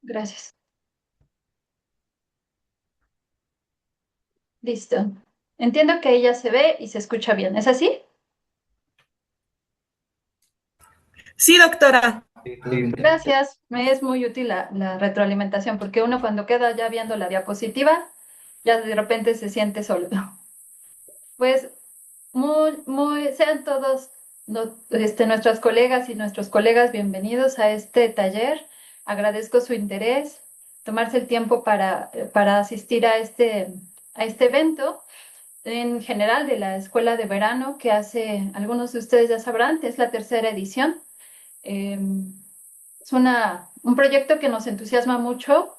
Gracias. Listo. Entiendo que ella se ve y se escucha bien. ¿Es así? Sí, doctora. Gracias. Me es muy útil la retroalimentación porque uno cuando queda ya viendo la diapositiva, ya de repente se siente solo. Pues sean todos nuestras colegas y nuestros colegas bienvenidos a este taller. Agradezco su interés, tomarse el tiempo para asistir a este evento en general de la Escuela de Verano que hace, algunos de ustedes ya sabrán, es la tercera edición. Eh, es un proyecto que nos entusiasma mucho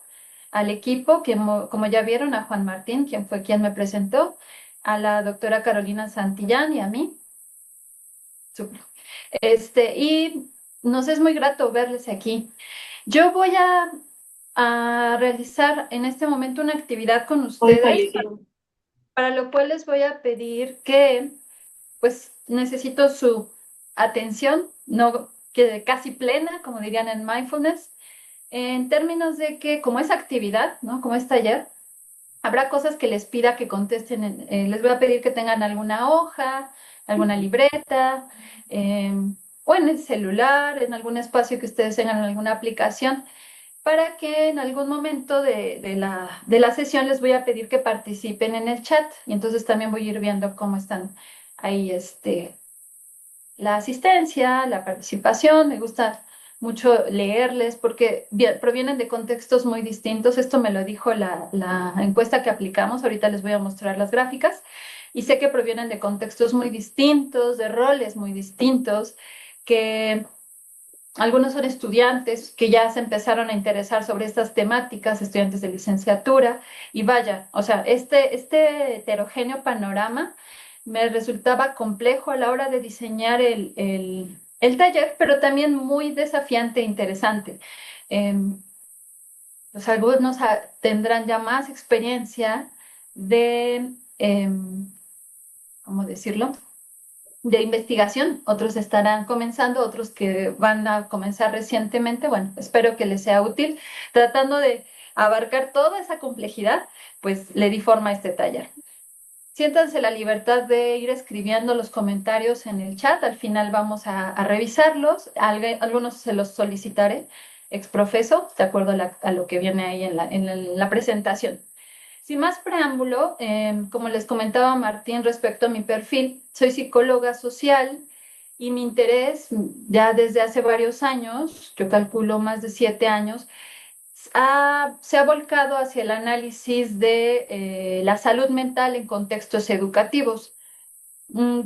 al equipo, que como ya vieron, a Juan Martín, quien fue quien me presentó, a la doctora Carolina Santillán y a mí. Súper. Y nos es muy grato verles aquí. Yo voy a realizar en este momento una actividad con Hoy ustedes, fallecieron. para lo cual les voy a pedir que, pues, necesito su atención, no que casi plena, como dirían en mindfulness, en términos de que como es actividad, ¿no? Como es taller, habrá cosas que les pida que contesten. Les voy a pedir que tengan alguna hoja, alguna libreta, eh, o en el celular, en algún espacio que ustedes tengan en alguna aplicación, para que en algún momento de la sesión les voy a pedir que participen en el chat. Y entonces también voy a ir viendo cómo están ahí la asistencia, la participación. Me gusta mucho leerles porque provienen de contextos muy distintos. Esto me lo dijo la encuesta que aplicamos. Ahorita les voy a mostrar las gráficas. Y sé que provienen de contextos muy distintos, de roles muy distintos, que algunos son estudiantes que ya se empezaron a interesar sobre estas temáticas, estudiantes de licenciatura. Y vaya, o sea, este heterogéneo panorama me resultaba complejo a la hora de diseñar el taller, pero también muy desafiante e interesante. Em, pues algunos tendrán ya más experiencia de, ¿cómo decirlo? De investigación, otros estarán comenzando, otros que van a comenzar recientemente. Bueno, espero que les sea útil. Tratando de abarcar toda esa complejidad, pues le di forma a este taller. Siéntanse la libertad de ir escribiendo los comentarios en el chat. Al final vamos a revisarlos. Algunos se los solicitaré exprofeso, de acuerdo a lo que viene ahí en la presentación. Sin más preámbulo, como les comentaba Martín respecto a mi perfil, soy psicóloga social y mi interés ya desde hace varios años, yo calculo más de 7 años, se ha volcado hacia el análisis de la salud mental en contextos educativos.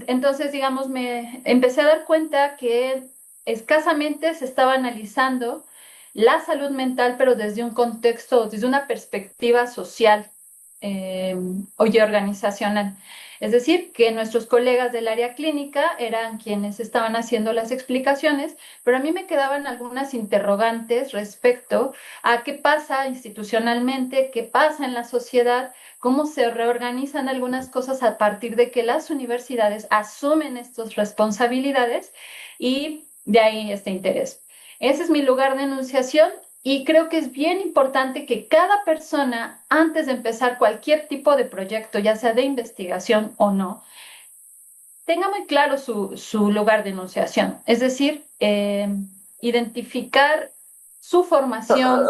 Entonces, digamos, me empecé a dar cuenta que escasamente se estaba analizando la salud mental, pero desde un contexto, desde una perspectiva social eh, y organizacional. Es decir, que nuestros colegas del área clínica eran quienes estaban haciendo las explicaciones, pero a mí me quedaban algunas interrogantes respecto a qué pasa institucionalmente, qué pasa en la sociedad, cómo se reorganizan algunas cosas a partir de que las universidades asumen estas responsabilidades y de ahí este interés. Ese es mi lugar de enunciación y creo que es bien importante que cada persona, antes de empezar cualquier tipo de proyecto, ya sea de investigación o no, tenga muy claro su lugar de enunciación. Es decir, identificar su formación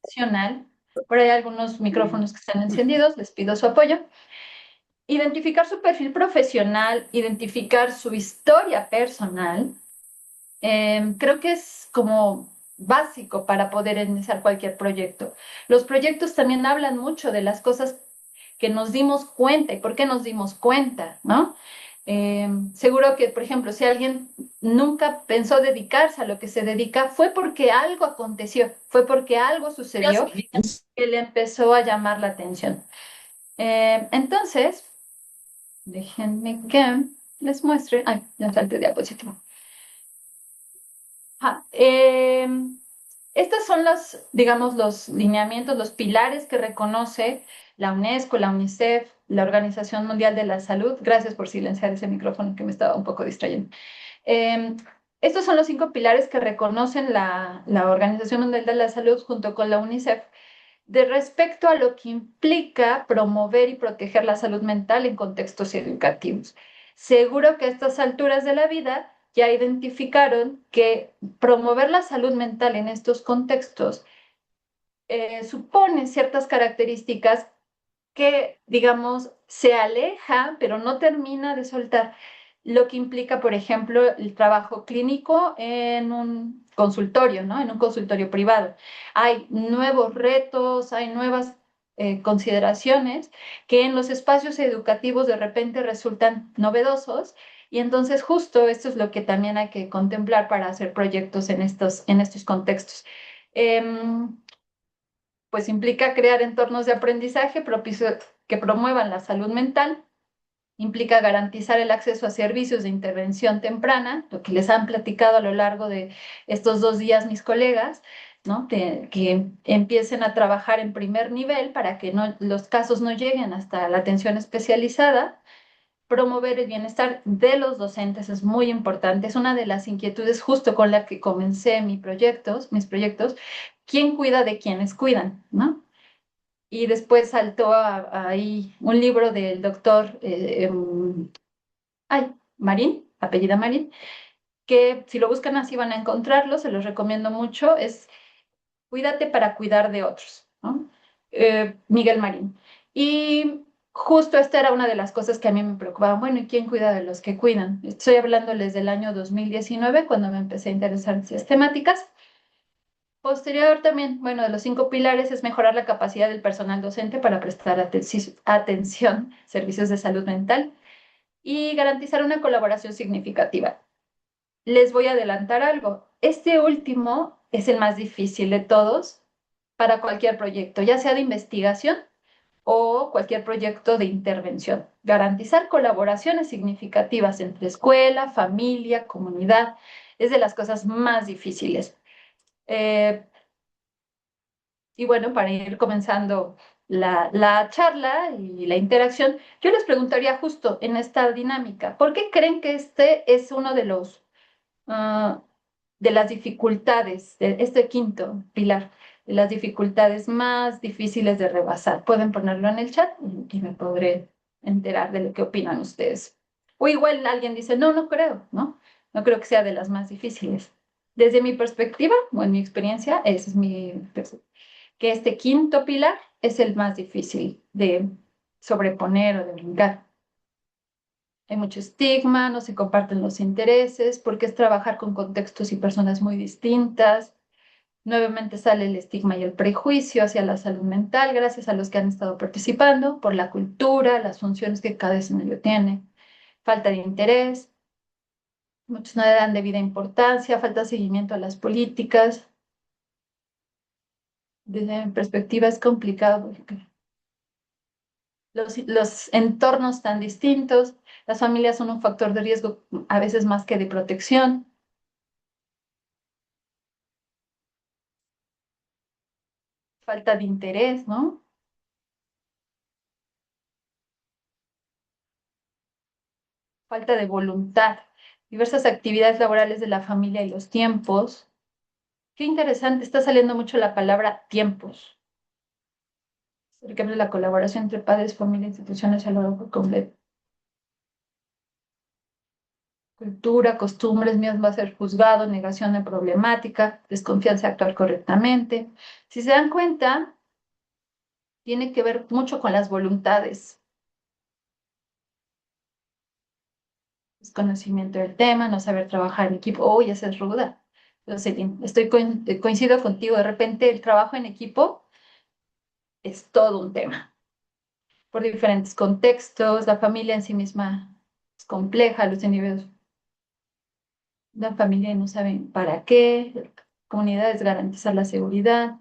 profesional. Por ahí hay algunos micrófonos que están encendidos, les pido su apoyo. Identificar su perfil profesional, identificar su historia personal, creo que es como básico para poder iniciar cualquier proyecto. Los proyectos también hablan mucho de las cosas que nos dimos cuenta y por qué nos dimos cuenta, ¿no? Seguro que, por ejemplo, si alguien nunca pensó dedicarse a lo que se dedica, fue porque algo aconteció, fue porque algo sucedió que le empezó a llamar la atención. Entonces, déjenme que les muestre. Ay, ya salté diapositiva. Ajá. Estos son los, digamos, los lineamientos, los pilares que reconoce la UNESCO, la UNICEF, la Organización Mundial de la Salud. Gracias por silenciar ese micrófono que me estaba un poco distrayendo. Eh, Estos son los 5 pilares que reconocen la Organización Mundial de la Salud junto con la UNICEF de respecto a lo que implica promover y proteger la salud mental en contextos educativos. Seguro que a estas alturas de la vida ya identificaron que promover la salud mental en estos contextos supone ciertas características que, digamos, se aleja, pero no termina de soltar, lo que implica, por ejemplo, el trabajo clínico en un consultorio, ¿no? En un consultorio privado. Hay nuevos retos, hay nuevas consideraciones que en los espacios educativos de repente resultan novedosos y entonces justo esto es lo que también hay que contemplar para hacer proyectos en estos contextos. Em, pues implica crear entornos de aprendizaje propicios que promuevan la salud mental, implica garantizar el acceso a servicios de intervención temprana, lo que les han platicado a lo largo de estos 2 días mis colegas, ¿no? Que empiecen a trabajar en primer nivel para que los casos no lleguen hasta la atención especializada. Promover el bienestar de los docentes es muy importante. Es una de las inquietudes justo con la que comencé mis proyectos. ¿Quién cuida de quienes cuidan, no? Y después saltó ahí un libro del doctor Marín, apellida Marín, que si lo buscan así van a encontrarlo, se los recomiendo mucho, es Cuídate para cuidar de otros, ¿no? Miguel Marín. Y justo esta era una de las cosas que a mí me preocupaban. Bueno, ¿y quién cuida de los que cuidan? Estoy hablándoles del año 2019, cuando me empecé a interesar en esas temáticas. Posterior también, bueno, de los 5 pilares es mejorar la capacidad del personal docente para prestar atención, servicios de salud mental y garantizar una colaboración significativa. Les voy a adelantar algo. Este último es el más difícil de todos para cualquier proyecto, ya sea de investigación o cualquier proyecto de intervención. Garantizar colaboraciones significativas entre escuela, familia, comunidad, es de las cosas más difíciles. Eh, Y bueno, para ir comenzando la charla y la interacción, yo les preguntaría justo en esta dinámica, ¿por qué creen que este es uno de ah, de las dificultades, de este quinto pilar, de las dificultades más difíciles de rebasar? Pueden ponerlo en el chat y me podré enterar de lo que opinan ustedes. O igual alguien dice, no, no creo, ¿no? No creo que sea de las más difíciles. Desde mi perspectiva o en mi experiencia, esa es mi perspectiva, que este quinto pilar es el más difícil de sobreponer o de brincar. Hay mucho estigma, no se comparten los intereses, porque es trabajar con contextos y personas muy distintas. Nuevamente sale el estigma y el prejuicio hacia la salud mental, gracias a los que han estado participando, por la cultura, las funciones que cada escenario tiene, falta de interés, muchos no le dan debida importancia, falta de seguimiento a las políticas. Desde mi perspectiva es complicado porque los entornos tan distintos, las familias son un factor de riesgo a veces más que de protección, falta de interés, ¿no? Falta de voluntad, diversas actividades laborales de la familia y los tiempos. Qué interesante, está saliendo mucho la palabra tiempos. Por ejemplo, la colaboración entre padres, familia e instituciones a lo largo por completo. Cultura, costumbres, miedo va a ser juzgado, negación de problemática, desconfianza de actuar correctamente. Si se dan cuenta, tiene que ver mucho con las voluntades, desconocimiento del tema, no saber trabajar en equipo. Uy, esa es ruda. Entonces, coincido contigo, de repente el trabajo en equipo es todo un tema, por diferentes contextos, la familia en sí misma es compleja, los individuos, la familia no saben para qué, comunidades garantizar la seguridad,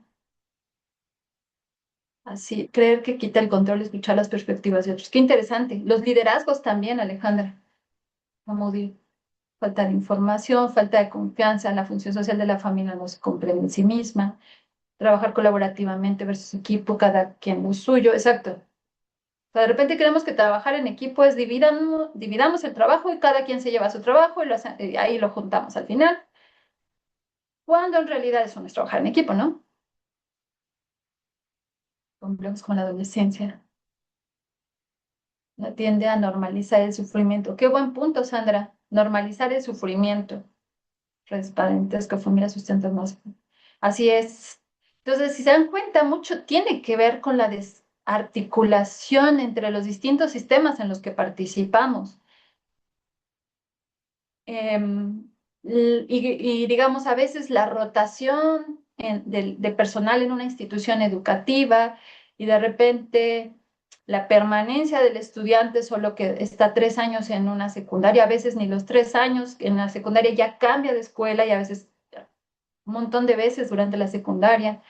así, creer que quita el control, escuchar las perspectivas de otros. Qué interesante. Los liderazgos también, Alejandra. Como falta de información, falta de confianza, la función social de la familia no se comprende en sí misma, trabajar colaborativamente versus equipo, cada quien lo suyo, exacto. sea, de repente creemos que trabajar en equipo es dividamos el trabajo y cada quien se lleva su trabajo y ahí lo juntamos al final, cuando en realidad eso no es trabajar en equipo, ¿no? Problemas con la adolescencia. No tiende a normalizar el sufrimiento. Qué buen punto, Sandra. Normalizar el sufrimiento. Transparentes que mira sustentas más. Así es. Entonces, si se dan cuenta, mucho tiene que ver con la desarticulación entre los distintos sistemas en los que participamos. Y digamos, a veces la rotación de personal en una institución educativa y de repente la permanencia del estudiante solo que está 3 años en una secundaria, a veces ni los 3 años en la secundaria ya cambia de escuela y a veces un montón de veces durante la secundaria.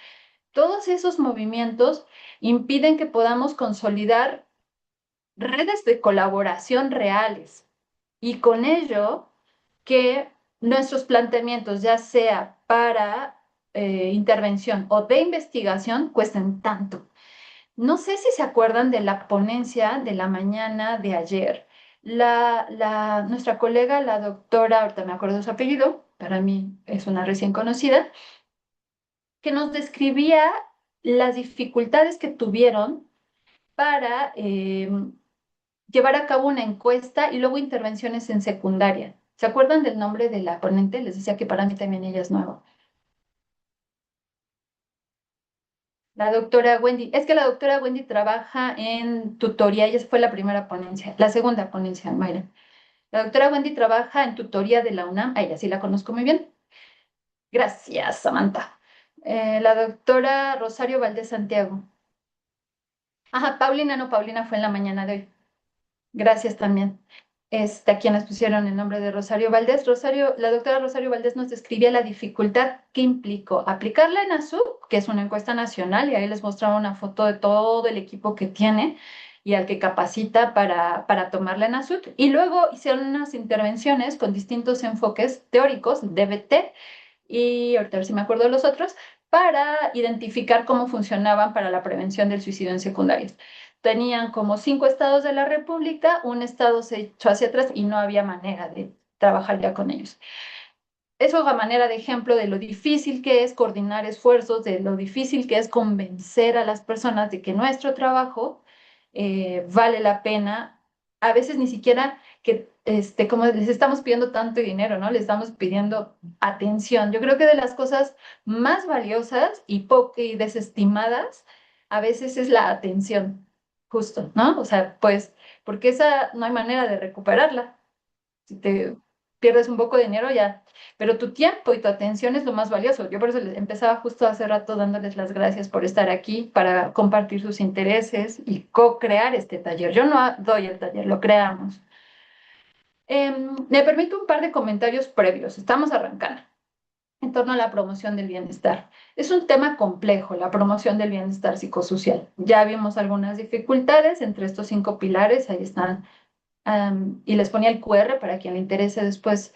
Todos esos movimientos impiden que podamos consolidar redes de colaboración reales y con ello que nuestros planteamientos, ya sea para intervención o de investigación, cuesten tanto. No sé si se acuerdan de la ponencia de la mañana de ayer. Nuestra colega, la doctora, ahorita me acuerdo de su apellido, para mí es una recién conocida, que nos describía las dificultades que tuvieron para llevar a cabo una encuesta y luego intervenciones en secundaria. ¿Se acuerdan del nombre de la ponente? Les decía que para mí también ella es nueva. La doctora Wendy. Es que la doctora Wendy trabaja en tutoría. Ella fue la primera ponencia, la segunda ponencia, Mayra. La doctora Wendy trabaja en tutoría de la UNAM. A ella sí la conozco muy bien. Gracias, Samantha. La doctora Rosario Valdés Santiago. Ajá, Paulina, no, Paulina fue en la mañana de hoy. Gracias también. A quienes pusieron el nombre de Rosario Valdés. La doctora Rosario Valdés nos describía la dificultad que implicó aplicarla en ASUP, que es una encuesta nacional, y ahí les mostraba una foto de todo el equipo que tiene y al que capacita para tomarla en ASUP. Y luego hicieron unas intervenciones con distintos enfoques teóricos, DBT, y ahorita a ver si me acuerdo de los otros, para identificar cómo funcionaban para la prevención del suicidio en secundarias. Tenían como 5 estados de la República, un estado se echó hacia atrás y no había manera de trabajar ya con ellos. Eso es a manera de ejemplo de lo difícil que es coordinar esfuerzos, de lo difícil que es convencer a las personas de que nuestro trabajo vale la pena. A veces ni siquiera que, como les estamos pidiendo tanto dinero, ¿no? Les estamos pidiendo atención. Yo creo que de las cosas más valiosas y poco y desestimadas, a veces es la atención, justo, ¿no? O sea, pues, porque esa no hay manera de recuperarla. Si te pierdes un poco de dinero ya, pero tu tiempo y tu atención es lo más valioso. Yo por eso les empezaba justo hace rato dándoles las gracias por estar aquí, para compartir sus intereses y co-crear este taller. Yo no doy el taller, lo creamos. Me permito un par de comentarios previos. Estamos arrancando en torno a la promoción del bienestar. Es un tema complejo, la promoción del bienestar psicosocial. Ya vimos algunas dificultades entre estos 5 pilares, ahí están, y les ponía el QR para quien le interese después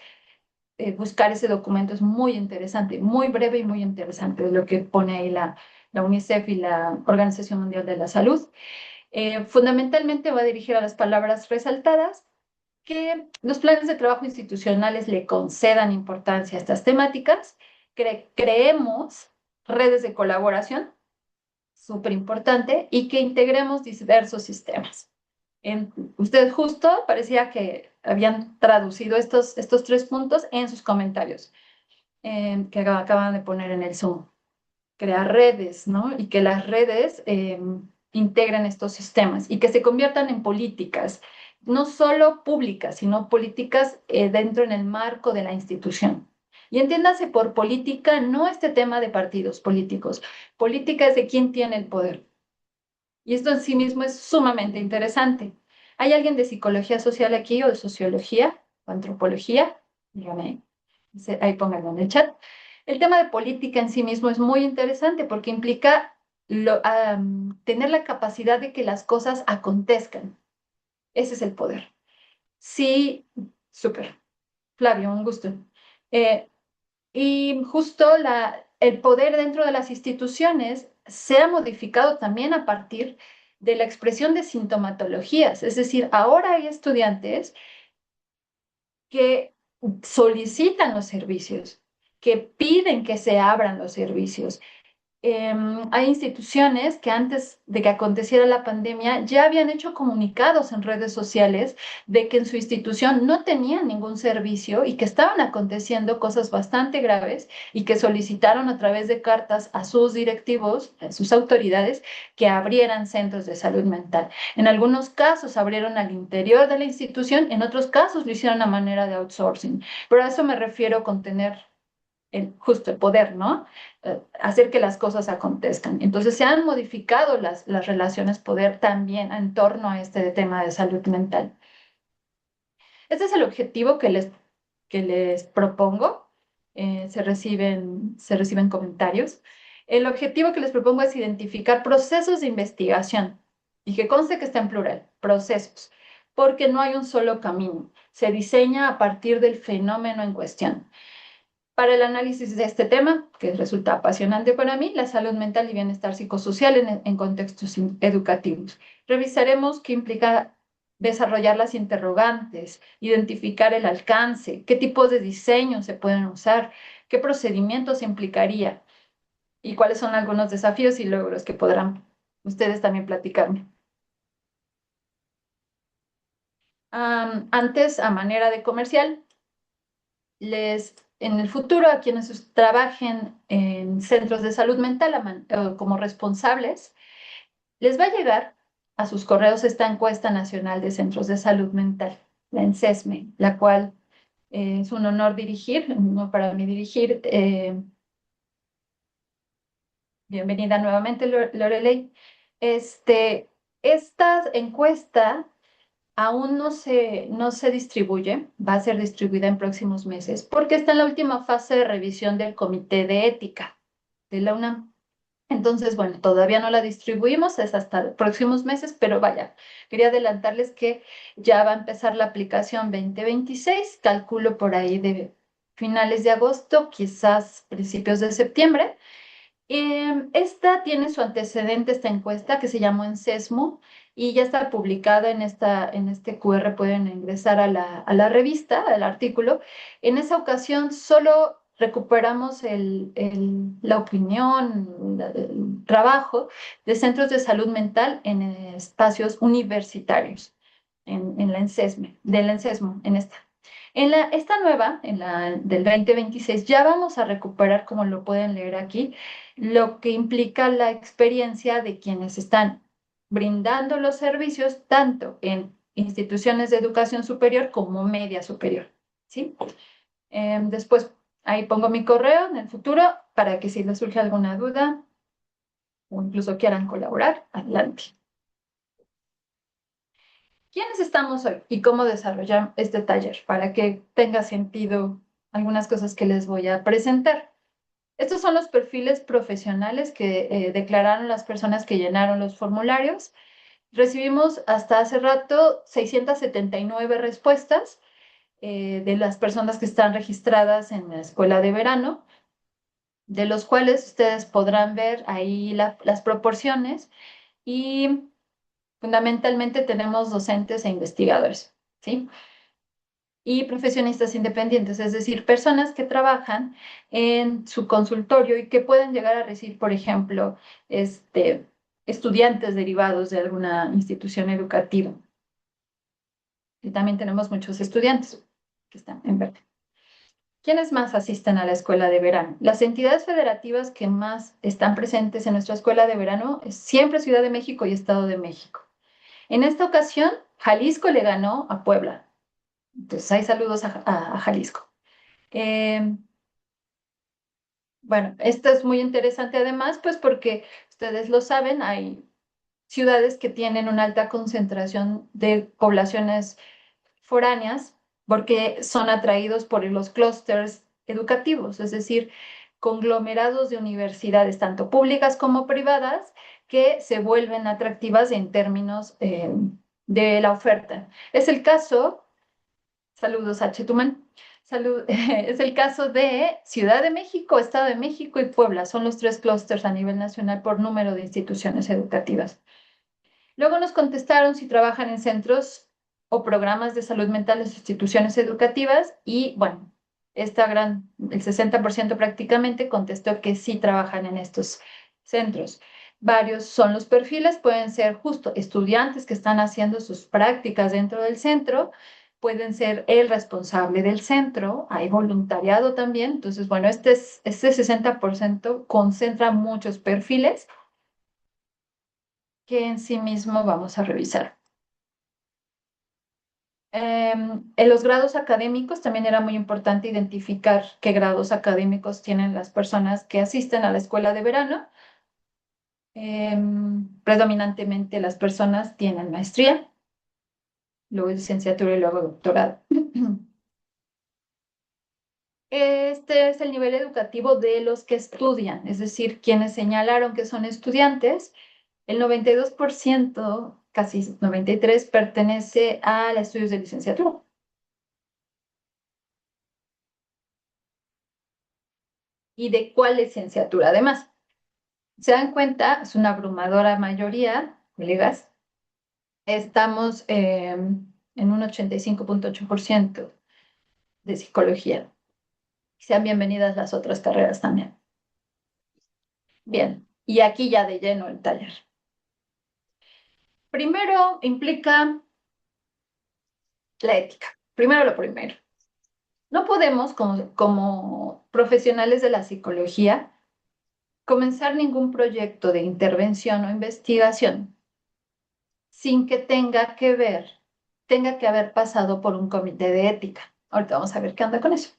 buscar ese documento. Es muy interesante, muy breve y muy interesante de lo que pone ahí la UNICEF y la Organización Mundial de la Salud. Fundamentalmente va a dirigir a las palabras resaltadas, que los planes de trabajo institucionales le concedan importancia a estas temáticas, creemos redes de colaboración, súper importante, y que integremos diversos sistemas. Usted justo parecía que habían traducido estos 3 puntos en sus comentarios que acaban de poner en el Zoom. Crear redes, ¿no? Y que las redes integren estos sistemas y que se conviertan en políticas, no solo públicas, sino políticas dentro en el marco de la institución. Y entiéndase por política no este tema de partidos políticos, políticas de quién tiene el poder. Y esto en sí mismo es sumamente interesante. ¿Hay alguien de psicología social aquí o de sociología o antropología? Dígame, ahí pónganlo en el chat. El tema de política en sí mismo es muy interesante porque implica tener la capacidad de que las cosas acontezcan. Ese es el poder. Sí, súper. Flavio, un gusto. Eh, y justo el poder dentro de las instituciones se ha modificado también a partir de la expresión de sintomatologías. Es decir, ahora hay estudiantes que solicitan los servicios, que piden que se abran los servicios. Hay instituciones que antes de que aconteciera la pandemia ya habían hecho comunicados en redes sociales de que en su institución no tenían ningún servicio y que estaban aconteciendo cosas bastante graves y que solicitaron a través de cartas a sus directivos, a sus autoridades, que abrieran centros de salud mental. En algunos casos abrieron al interior de la institución, en otros casos lo hicieron a manera de outsourcing. Pero a eso me refiero con tener justo el poder, ¿no? Hacer que las cosas acontezcan. Entonces se han modificado las relaciones poder también en torno a este tema de salud mental. Este es el objetivo que les propongo. Se reciben comentarios. El objetivo que les propongo es identificar procesos de investigación y que conste que está en plural, procesos, porque no hay un solo camino. Se diseña a partir del fenómeno en cuestión. Para el análisis de este tema, que resulta apasionante para mí, la salud mental y bienestar psicosocial en contextos educativos. Revisaremos qué implica desarrollar las interrogantes, identificar el alcance, qué tipos de diseños se pueden usar, qué procedimientos implicaría y cuáles son algunos desafíos y logros que podrán ustedes también platicarme. Antes, a manera de comercial, en el futuro, a quienes trabajen en centros de salud mental como responsables, les va a llegar a sus correos esta encuesta nacional de centros de salud mental, la ENCESME, la cual es un honor dirigir, un honor para mí dirigir. Bienvenida nuevamente, Lorelei. Esta encuesta aún no se distribuye, va a ser distribuida en próximos meses, porque está en la última fase de revisión del Comité de Ética de la UNAM. Entonces, bueno, todavía no la distribuimos, es hasta próximos meses, pero vaya, quería adelantarles que ya va a empezar la aplicación 2026, calculo por ahí de finales de agosto, quizás principios de septiembre. Esta tiene su antecedente, esta encuesta que se llamó Encesmo y ya está publicada en este QR, pueden ingresar a a la revista, al artículo. En esa ocasión solo recuperamos la opinión, el trabajo de centros de salud mental en espacios universitarios, en la Encesme, del Encesmo, en esta. Esta nueva, en la del 2026, ya vamos a recuperar, como lo pueden leer aquí, lo que implica la experiencia de quienes están brindando los servicios tanto en instituciones de educación superior como media superior, ¿sí? Después, ahí pongo mi correo en el futuro para que si les surge alguna duda o incluso quieran colaborar, adelante. ¿Quiénes estamos hoy y cómo desarrollar este taller para que tenga sentido algunas cosas que les voy a presentar? Estos son los perfiles profesionales que declararon las personas que llenaron los formularios. Recibimos hasta hace rato 679 respuestas de las personas que están registradas en la escuela de verano, de los cuales ustedes podrán ver ahí las proporciones y fundamentalmente tenemos docentes e investigadores, ¿sí? Y profesionistas independientes, es decir, personas que trabajan en su consultorio y que pueden llegar a recibir, por ejemplo, estudiantes derivados de alguna institución educativa. Y también tenemos muchos estudiantes que están en verde. ¿Quiénes más asisten a la escuela de verano? Las entidades federativas que más están presentes en nuestra escuela de verano es siempre Ciudad de México y Estado de México. En esta ocasión, Jalisco le ganó a Puebla. Entonces, hay saludos a Jalisco. Bueno, esto es muy interesante además, pues porque ustedes lo saben, hay ciudades que tienen una alta concentración de poblaciones foráneas porque son atraídos por los clústeres educativos, es decir, conglomerados de universidades, tanto públicas como privadas, que se vuelven atractivas en términos de la oferta. Es el caso, saludos a Chetumal. Es el caso de Ciudad de México, Estado de México y Puebla. Son los tres clústeres a nivel nacional por número de instituciones educativas. Luego nos contestaron si trabajan en centros o programas de salud mental en instituciones educativas y bueno, el 60% prácticamente contestó que sí trabajan en estos centros. Varios son los perfiles, pueden ser justo estudiantes que están haciendo sus prácticas dentro del centro, pueden ser el responsable del centro, hay voluntariado también. Entonces, bueno, este 60% concentra muchos perfiles que en sí mismo vamos a revisar. En los grados académicos también era muy importante identificar qué grados académicos tienen las personas que asisten a la escuela de verano. Predominantemente las personas tienen maestría, luego licenciatura y luego doctorado. Este es el nivel educativo de los que estudian, es decir, quienes señalaron que son estudiantes, el 92%, casi 93%, pertenece a los estudios de licenciatura. ¿Y de cuál licenciatura? Además, se dan cuenta, es una abrumadora mayoría, colegas, estamos en un 85,8% de psicología. Sean bienvenidas las otras carreras también. Bien, y aquí ya de lleno el taller. Primero implica la ética. Primero lo primero. No podemos, como profesionales de la psicología, comenzar ningún proyecto de intervención o investigación sin que tenga que haber pasado por un comité de ética. Ahorita vamos a ver qué anda con eso.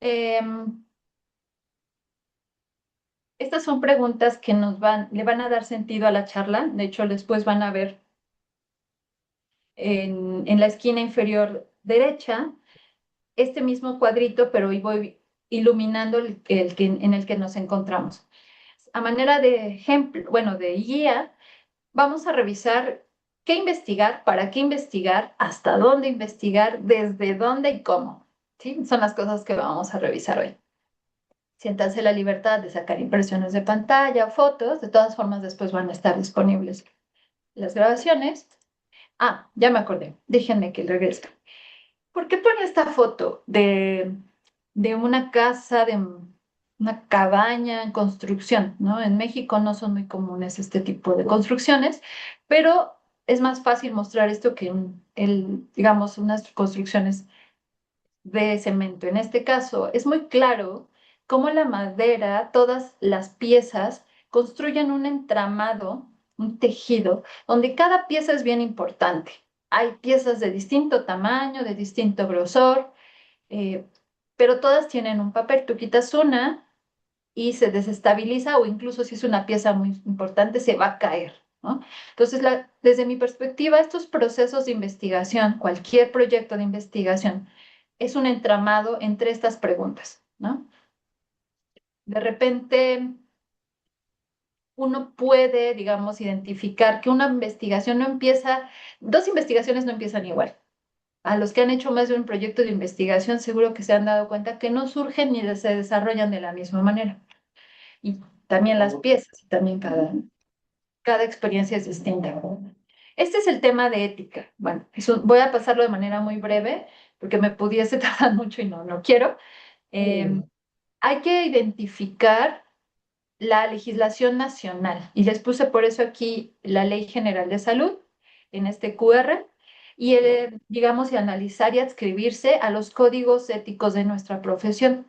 Em, Estas son preguntas que le van a dar sentido a la charla. De hecho, después van a ver en la esquina inferior derecha este mismo cuadrito, pero hoy voy iluminando en el que nos encontramos. A manera de ejemplo, bueno, de guía, vamos a revisar qué investigar, para qué investigar, hasta dónde investigar, desde dónde y cómo. ¿Sí? Son las cosas que vamos a revisar hoy. Siéntanse la libertad de sacar impresiones de pantalla, fotos. De todas formas, después van a estar disponibles las grabaciones. Ah, ya me acordé. Déjenme que regrese. ¿Por qué pone esta foto de una casa, de una cabaña en construcción, ¿no? En México no son muy comunes este tipo de construcciones, pero es más fácil mostrar esto que digamos, unas construcciones de cemento. En este caso, es muy claro cómo la madera, todas las piezas construyen un entramado, un tejido, donde cada pieza es bien importante. Hay piezas de distinto tamaño, de distinto grosor, eh, pero todas tienen un papel. Tú quitas una y se desestabiliza o incluso si es una pieza muy importante, se va a caer, ¿no? Entonces, desde mi perspectiva, estos procesos de investigación, cualquier proyecto de investigación, es un entramado entre estas preguntas, ¿no? De repente, uno puede, digamos, identificar que una investigación no empieza, dos investigaciones no empiezan igual. A los que han hecho más de un proyecto de investigación, seguro que se han dado cuenta que no surgen ni se desarrollan de la misma manera. Y también las piezas, y también cada experiencia es distinta, ¿verdad? Este es el tema de ética. Bueno, voy a pasarlo de manera muy breve porque me pudiese tardar mucho y no quiero. Hay que identificar la legislación nacional y les puse por eso aquí la Ley General de Salud en este QR y digamos, y analizar y adscribirse a los códigos éticos de nuestra profesión.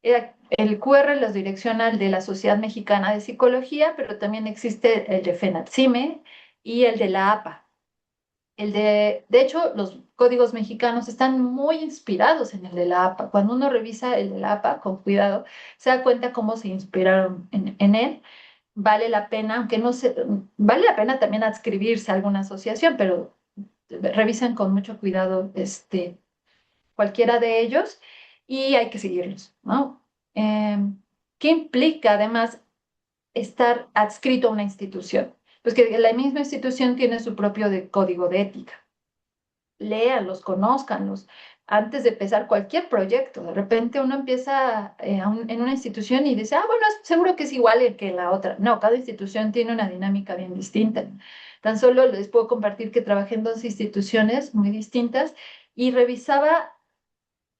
El QR los direcciona al de la Sociedad Mexicana de Psicología, pero también existe el de FENATSIME y el de la APA. De hecho, los códigos mexicanos están muy inspirados en el de la APA. Cuando uno revisa el de la APA con cuidado, se da cuenta cómo se inspiraron en él. Vale la pena, aunque no se, vale la pena también adscribirse a alguna asociación, pero revisen con mucho cuidado cualquiera de ellos y hay que seguirlos, ¿no? ¿Qué implica además estar adscrito a una institución? Pues que la misma institución tiene su propio código de ética. Léanlos, conózcanlos, antes de empezar cualquier proyecto. De repente uno empieza en una institución y dice, ah, bueno, seguro que es igual que la otra. No, cada institución tiene una dinámica bien distinta. Tan solo les puedo compartir que trabajé en dos instituciones muy distintas y revisaba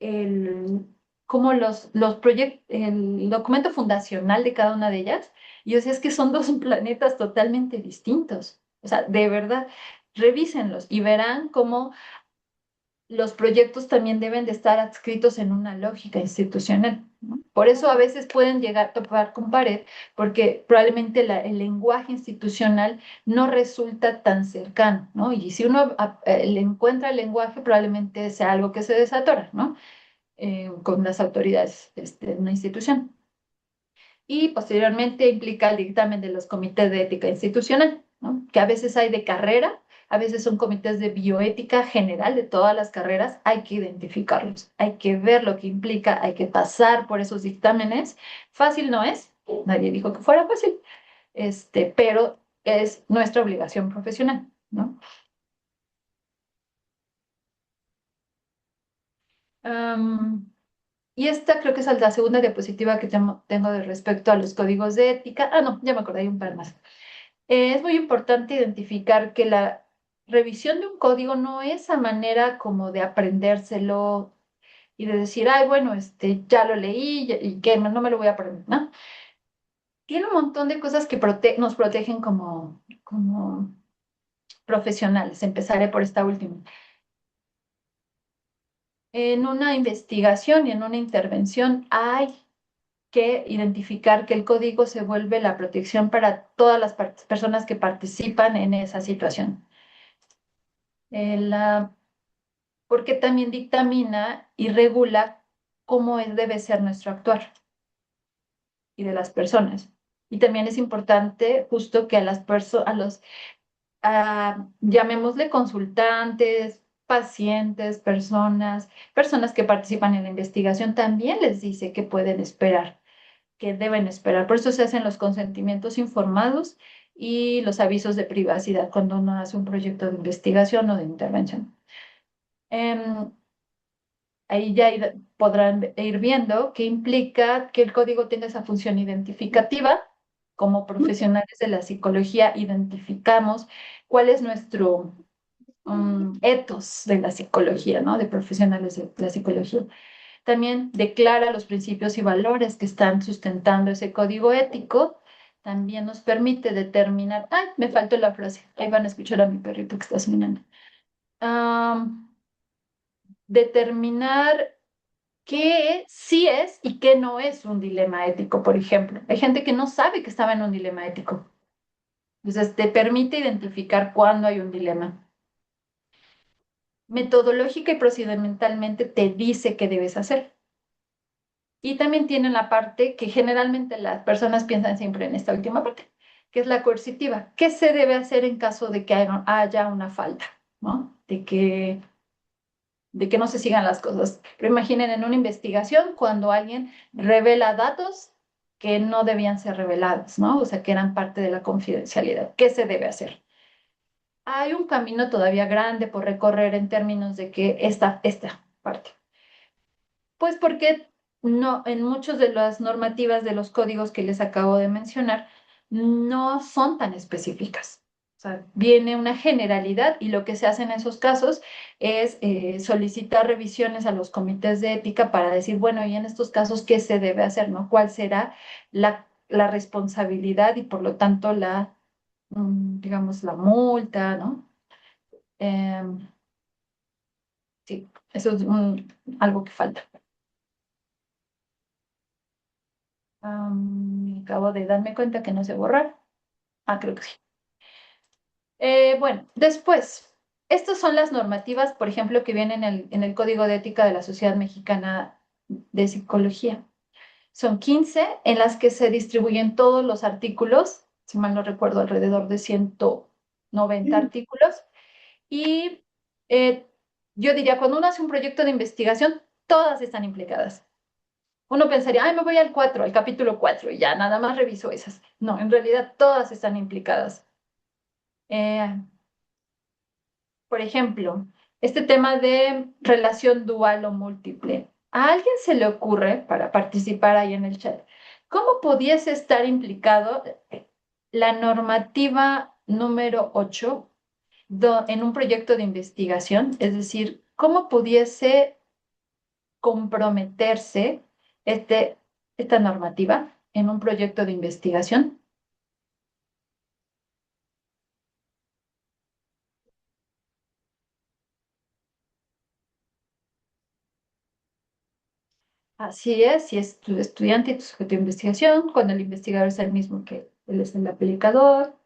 el, como el documento fundacional de cada una de ellas. Y yo decía, es que son dos planetas totalmente distintos. O sea, de verdad, revísenlos y verán cómo los proyectos también deben de estar adscritos en una lógica institucional, ¿no? Por eso a veces pueden llegar a topar con pared, porque probablemente el lenguaje institucional no resulta tan cercano, ¿no? Y si uno le encuentra el lenguaje, probablemente sea algo que se desatora, ¿no? Con las autoridades de una institución. Y posteriormente implica el dictamen de los comités de ética institucional, ¿no? Que a veces hay de carrera, a veces son comités de bioética general de todas las carreras, hay que identificarlos, hay que ver lo que implica, hay que pasar por esos dictámenes. Fácil no es, nadie dijo que fuera fácil, pero es nuestra obligación profesional, ¿no? Am, y esta creo que es la segunda diapositiva que tengo de respecto a los códigos de ética. Ah, no, ya me acordé, hay un par más. Es muy importante identificar que la revisión de un código no es a manera como de aprendérselo y de decir, ay, bueno, ya lo leí y que no me lo voy a aprender, ¿no? Tiene un montón de cosas que nos protegen como profesionales. Empezaré por esta última. En una investigación y en una intervención hay que identificar que el código se vuelve la protección para todas las personas que participan en esa situación. La porque también dictamina y regula cómo debe ser nuestro actuar y de las personas. Y también es importante justo que a las personas, llamémosle consultantes, pacientes, personas que participan en la investigación, también les dice que pueden esperar, que deben esperar. Por eso se hacen los consentimientos informados y los avisos de privacidad cuando uno hace un proyecto de investigación o de intervención. Em, Ahí ya podrán ir viendo qué implica que el código tenga esa función identificativa. Como profesionales de la psicología, identificamos cuál es nuestro ethos de la psicología, ¿no? De profesionales de la psicología. También declara los principios y valores que están sustentando ese código ético. También nos permite determinar, ay, me faltó la frase, ahí van a escuchar a mi perrito que está sonando. Determinar qué sí es y qué no es un dilema ético, por ejemplo. Hay gente que no sabe que estaba en un dilema ético. Entonces, te permite identificar cuándo hay un dilema. Metodológica y procedimentalmente te dice qué debes hacer. Y también tiene la parte que generalmente las personas piensan siempre en esta última parte, que es la coercitiva. ¿Qué se debe hacer en caso de que haya una falta, ¿no? De que no se sigan las cosas. Pero imaginen en una investigación cuando alguien revela datos que no debían ser revelados, ¿no? O sea, que eran parte de la confidencialidad. ¿Qué se debe hacer? Hay un camino todavía grande por recorrer en términos de que esta parte. Pues porque no, en muchas de las normativas de los códigos que les acabo de mencionar, no son tan específicas. O sea, viene una generalidad y lo que se hace en esos casos es solicitar revisiones a los comités de ética para decir, bueno, y en estos casos, ¿qué se debe hacer, no? ¿Cuál será la responsabilidad y por lo tanto digamos, la multa, ¿no? Em, sí, eso es algo que falta. Acabo de darme cuenta que no sé borrar. Ah, creo que sí. Bueno, después, estas son las normativas, por ejemplo, que vienen en el Código de Ética de la Sociedad Mexicana de Psicología. Son 15 en las que se distribuyen todos los artículos, si mal no recuerdo, alrededor de 190 artículos. Y eh, yo diría, cuando uno hace un proyecto de investigación, todas están implicadas. Uno pensaría, ay, me voy al 4, al capítulo 4 y ya, nada más reviso esas. No, en realidad todas están implicadas. Eh, por ejemplo, este tema de relación dual o múltiple. ¿A alguien se le ocurre, para participar ahí en el chat, cómo pudiese estar implicado la normativa número 8 en un proyecto de investigación? Es decir, ¿cómo pudiese comprometerse este, esta normativa en un proyecto de investigación? Así es, si es tu estudiante y tu sujeto de investigación, cuando el investigador es el mismo que él es el aplicador.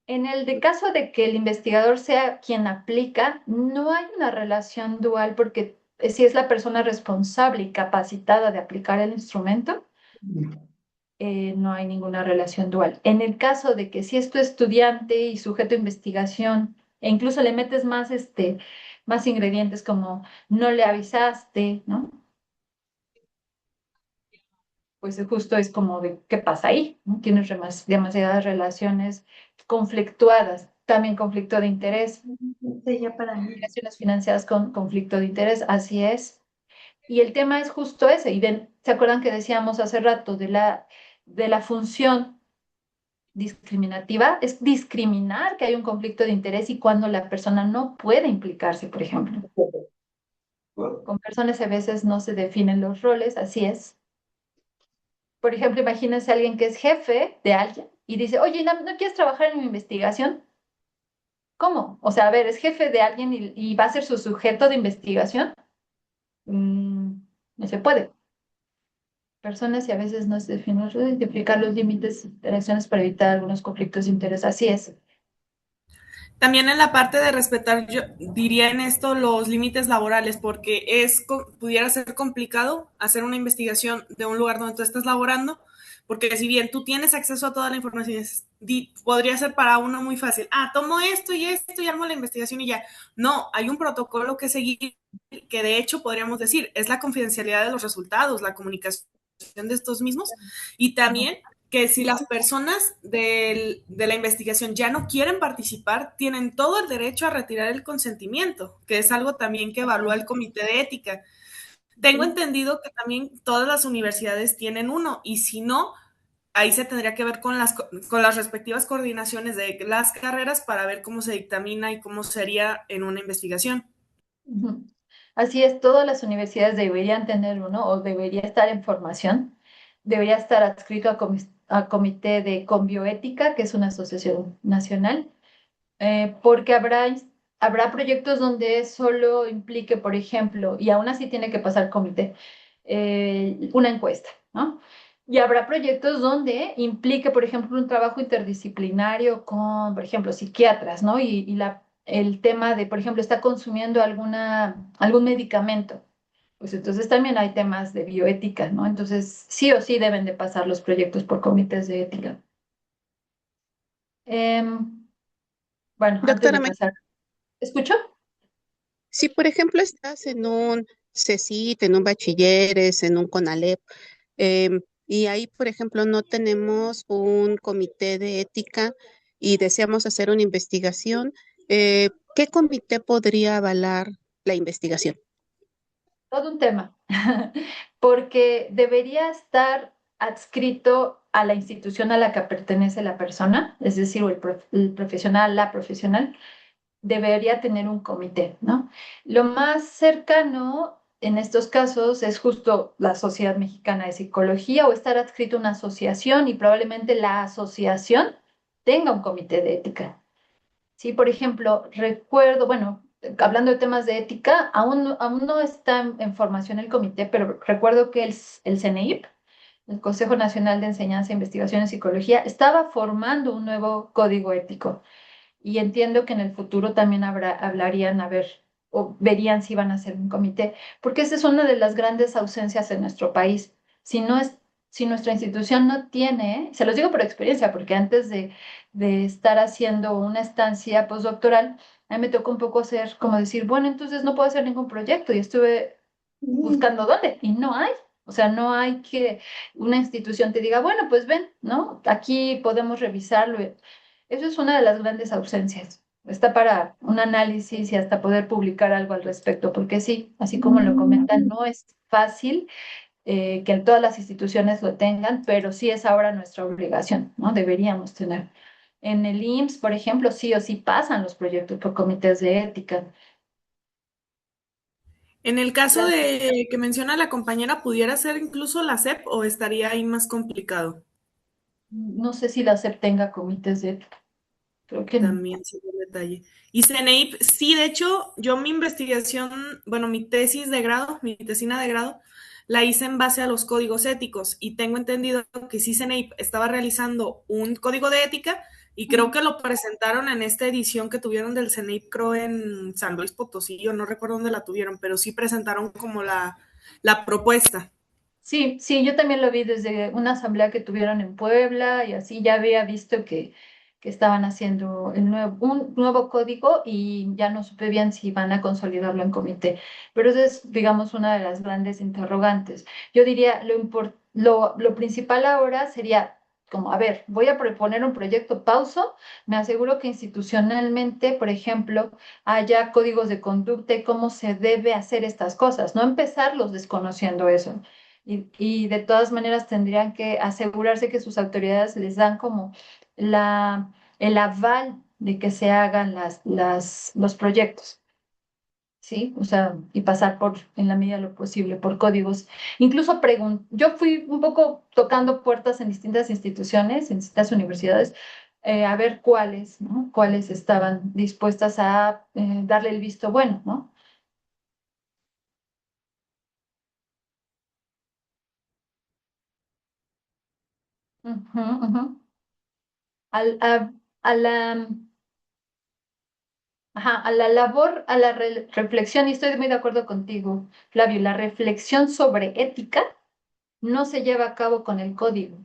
En el de caso de que el investigador sea quien aplica, no hay una relación dual porque si es la persona responsable y capacitada de aplicar el instrumento, no hay ninguna relación dual. En el caso de que si es tu estudiante y sujeto de investigación, e incluso le metes más, más ingredientes como no le avisaste, ¿no? Pues justo es como de qué pasa ahí, ¿no? Tienes demasiadas relaciones conflictuadas, también conflicto de interés, Sí, ya para mí. relaciones financiadas con conflicto de interés, así es. Y el tema es justo ese, y ¿se acuerdan que decíamos hace rato de la función discriminativa? Es discriminar que hay un conflicto de interés y cuando la persona no puede implicarse, por ejemplo. Con personas a veces no se definen los roles, así es. Por ejemplo, imagínense a alguien que es jefe de alguien y dice, oye, ¿no quieres trabajar en mi investigación? ¿Cómo? O sea, a ver, es jefe de alguien y va a ser su sujeto de investigación. Mm, no se puede. Personas y a veces no se definen, identificar los límites de elecciones para evitar algunos conflictos de interés. Así es. También en la parte de respetar, yo diría en esto los límites laborales, porque pudiera ser complicado hacer una investigación de un lugar donde tú estás laborando, porque si bien tú tienes acceso a toda la información, podría ser para uno muy fácil. Tomo esto y armo la investigación y ya. No, hay un protocolo que seguir, que de hecho podríamos decir es la confidencialidad de los resultados, la comunicación de estos mismos y Ujú, también que si las personas de la investigación ya no quieren participar, tienen todo el derecho a retirar el consentimiento, que es algo también que evalúa el comité de ética. Tengo ujú, entendido que también todas las universidades tienen uno y si no, ahí se tendría que ver con las respectivas coordinaciones de las carreras para ver cómo se dictamina y cómo sería en una investigación. ujú. Así es, todas las universidades deberían tener uno o debería estar en formación. Debería estar adscrito a comité de Conbioética, que es una asociación nacional, porque habrá proyectos donde solo implique, por ejemplo, y aún así tiene que pasar comité, una encuesta, ¿no? Y habrá proyectos donde implique, por ejemplo, un trabajo interdisciplinario con, por ejemplo, psiquiatras, ¿no? El tema de, por ejemplo, está consumiendo algún medicamento. Pues entonces también hay temas de bioética, ¿no? Entonces, sí o sí deben de pasar los proyectos por comités de ética. Em, bueno, antes Doctora, de pasar, ¿escucho? si por ejemplo estás en un CECIT, en un bachilleres, en un CONALEP, y ahí, por ejemplo, no tenemos un comité de ética y deseamos hacer una investigación, ¿qué comité podría avalar la investigación? Todo un tema, porque debería estar adscrito a la institución a la que pertenece la persona, es decir, o el profesional, la profesional, debería tener un comité, ¿no? Lo más cercano en estos casos es justo la Sociedad Mexicana de Psicología o estar adscrito a una asociación y probablemente la asociación tenga un comité de ética. Sí, por ejemplo, recuerdo, bueno, hablando de temas de ética, aún no está en formación el comité, pero recuerdo que el CNIP, el Consejo Nacional de Enseñanza e Investigación en Psicología, estaba formando un nuevo código ético. Y entiendo que en el futuro también hablarían, a ver, o verían si van a hacer un comité, porque esa es una de las grandes ausencias en nuestro país. Si no es, si nuestra institución no tiene, se los digo por experiencia, porque antes de estar haciendo una estancia postdoctoral, a mí me tocó un poco hacer, como decir, bueno, entonces no puedo hacer ningún proyecto y estuve buscando dónde y no hay. O sea, no hay que una institución te diga, bueno, pues ven, ¿no? Aquí podemos revisarlo. Eso es una de las grandes ausencias. está para un análisis y hasta poder publicar algo al respecto, porque sí, así como lo comentan, no es fácil que todas las instituciones lo tengan, pero sí es ahora nuestra obligación, ¿no? Deberíamos tener. En el IMSS, por ejemplo, sí o sí pasan los proyectos por comités de ética. En el caso de que menciona la compañera, ¿pudiera ser incluso la SEP o estaría ahí más complicado? No sé si la SEP tenga comités de ética, creo que no. También sería un detalle. Y CENEIP, sí, de hecho, yo mi investigación, bueno, mi tesis de grado, mi tesina de grado, la hice en base a los códigos éticos y tengo entendido que sí CENEIP estaba realizando un código de ética y creo que lo presentaron en esta edición que tuvieron del CENEIP, creo en San Luis Potosí, yo no recuerdo dónde la tuvieron, pero sí presentaron como la propuesta. Sí, sí, yo también lo vi desde una asamblea que tuvieron en Puebla y así ya había visto que estaban haciendo un nuevo código y ya no supe bien si van a consolidarlo en comité. Pero esa es, digamos, una de las grandes interrogantes. Yo diría, lo principal ahora sería como, a ver, voy a proponer un proyecto pauso, me aseguro que institucionalmente, por ejemplo, haya códigos de conducta y cómo se debe hacer estas cosas, no empezarlos desconociendo eso. Y de todas maneras tendrían que asegurarse que sus autoridades les dan como la, el aval de que se hagan los proyectos, ¿sí? O sea, y pasar por, en la medida de lo posible, por códigos. Incluso yo fui un poco tocando puertas en distintas instituciones, en distintas universidades, a ver cuáles, ¿no? Cuáles estaban dispuestas a darle el visto bueno, ¿no? Ujú, ujú. Al- a, a la Ajá, a la labor, a la reflexión, y estoy muy de acuerdo contigo, Flavio, la reflexión sobre ética no se lleva a cabo con el código,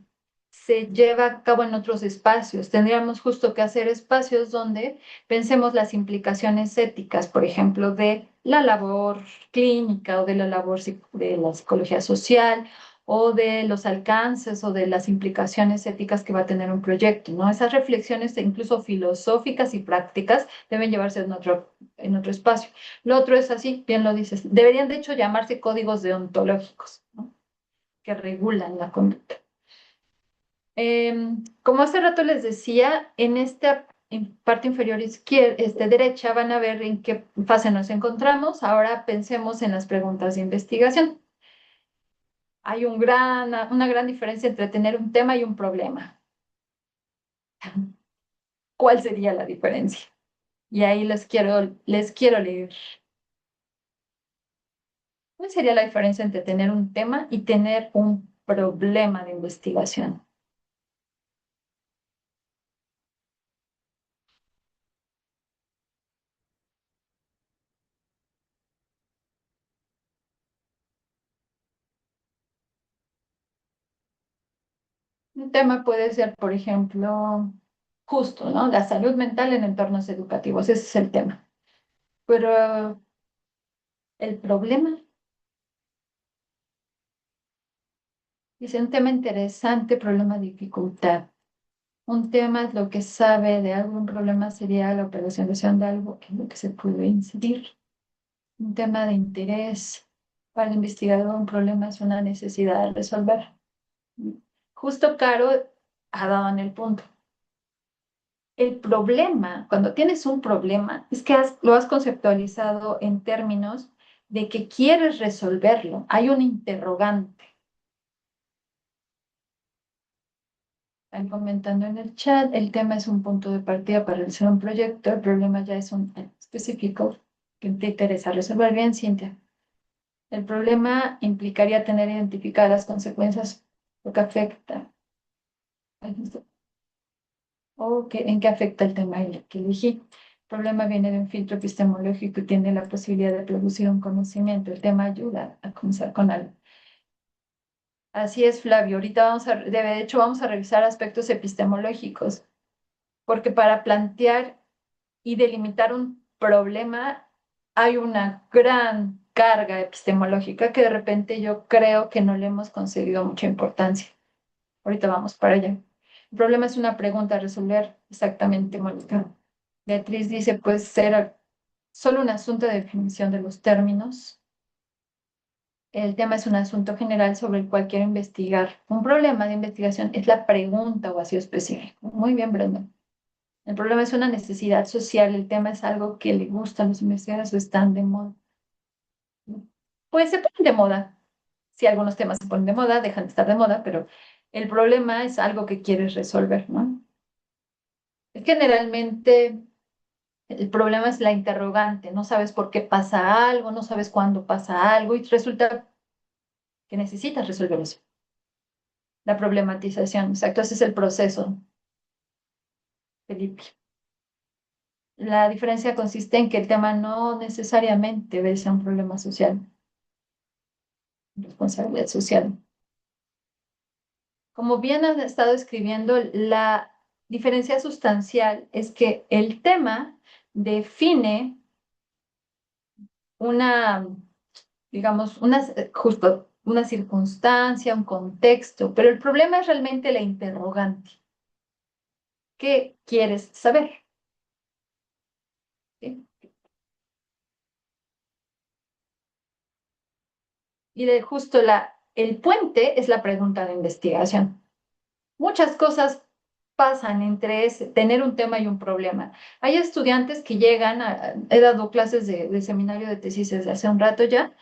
se lleva a cabo en otros espacios. Tendríamos justo que hacer espacios donde pensemos las implicaciones éticas, por ejemplo, de la labor clínica o de la labor de la psicología social o de los alcances o de las implicaciones éticas que va a tener un proyecto, ¿no? Esas reflexiones, incluso filosóficas y prácticas, deben llevarse en otro espacio. Lo otro es así, bien lo dices, deberían de hecho llamarse códigos deontológicos, ¿no? Que regulan la conducta. Como hace rato les decía, en esta parte inferior izquierda, derecha, van a ver en qué fase nos encontramos. Ahora pensemos en las preguntas de investigación. Hay una gran diferencia entre tener un tema y un problema. ¿Cuál sería la diferencia? Y ahí les quiero leer. ¿Cuál sería la diferencia entre tener un tema y tener un problema de investigación? Un tema puede ser, por ejemplo, justo, ¿no? La salud mental en entornos educativos, ese es el tema. Pero el problema es un tema interesante, problema dificultad. Un tema es lo que sabe de algo, un problema sería la operacionalización de algo en lo que se puede incidir. Un tema de interés para el investigador, un problema es una necesidad de resolver. Justo Caro ha dado en el punto. El problema, cuando tienes un problema, es que lo has conceptualizado en términos de que quieres resolverlo. Hay un interrogante. Están comentando en el chat, el tema es un punto de partida para realizar un proyecto, el problema ya es un específico que te interesa resolver bien, Cintia. El problema implicaría tener identificadas las consecuencias, lo que afecta, en qué afecta el tema que elegí. El problema viene de un filtro epistemológico y tiene la posibilidad de producir un conocimiento. El tema ayuda a comenzar con algo. Así es, Flavio. Ahorita de hecho, vamos a revisar aspectos epistemológicos, porque para plantear y delimitar un problema hay una gran carga epistemológica que de repente yo creo que no le hemos concedido mucha importancia. Ahorita vamos para allá. El problema es una pregunta a resolver exactamente, Mónica. Beatriz dice, pues ser solo un asunto de definición de los términos. El tema es un asunto general sobre el cual quiero investigar. Un problema de investigación es la pregunta o vacío específico. Muy bien, Brenda. El problema es una necesidad social. El tema es algo que le gusta a los investigadores o están de moda. Pues se ponen de moda. Si algunos temas se ponen de moda, dejan de estar de moda, pero el problema es algo que quieres resolver, ¿no? Generalmente el problema es la interrogante. No sabes por qué pasa algo, no sabes cuándo pasa algo y resulta que necesitas resolver eso. La problematización, exacto, ese es el proceso, Felipe. La diferencia consiste en que el tema no necesariamente debe ser un problema social, responsabilidad social. Como bien has estado escribiendo, la diferencia sustancial es que el tema define una, digamos, justo una circunstancia, un contexto, pero el problema es realmente la interrogante. ¿Qué quieres saber? ¿Sí? Justo el puente es la pregunta de investigación. Muchas cosas pasan entre tener un tema y un problema. Hay estudiantes que llegan, he dado clases de seminario de tesis desde hace un rato ya,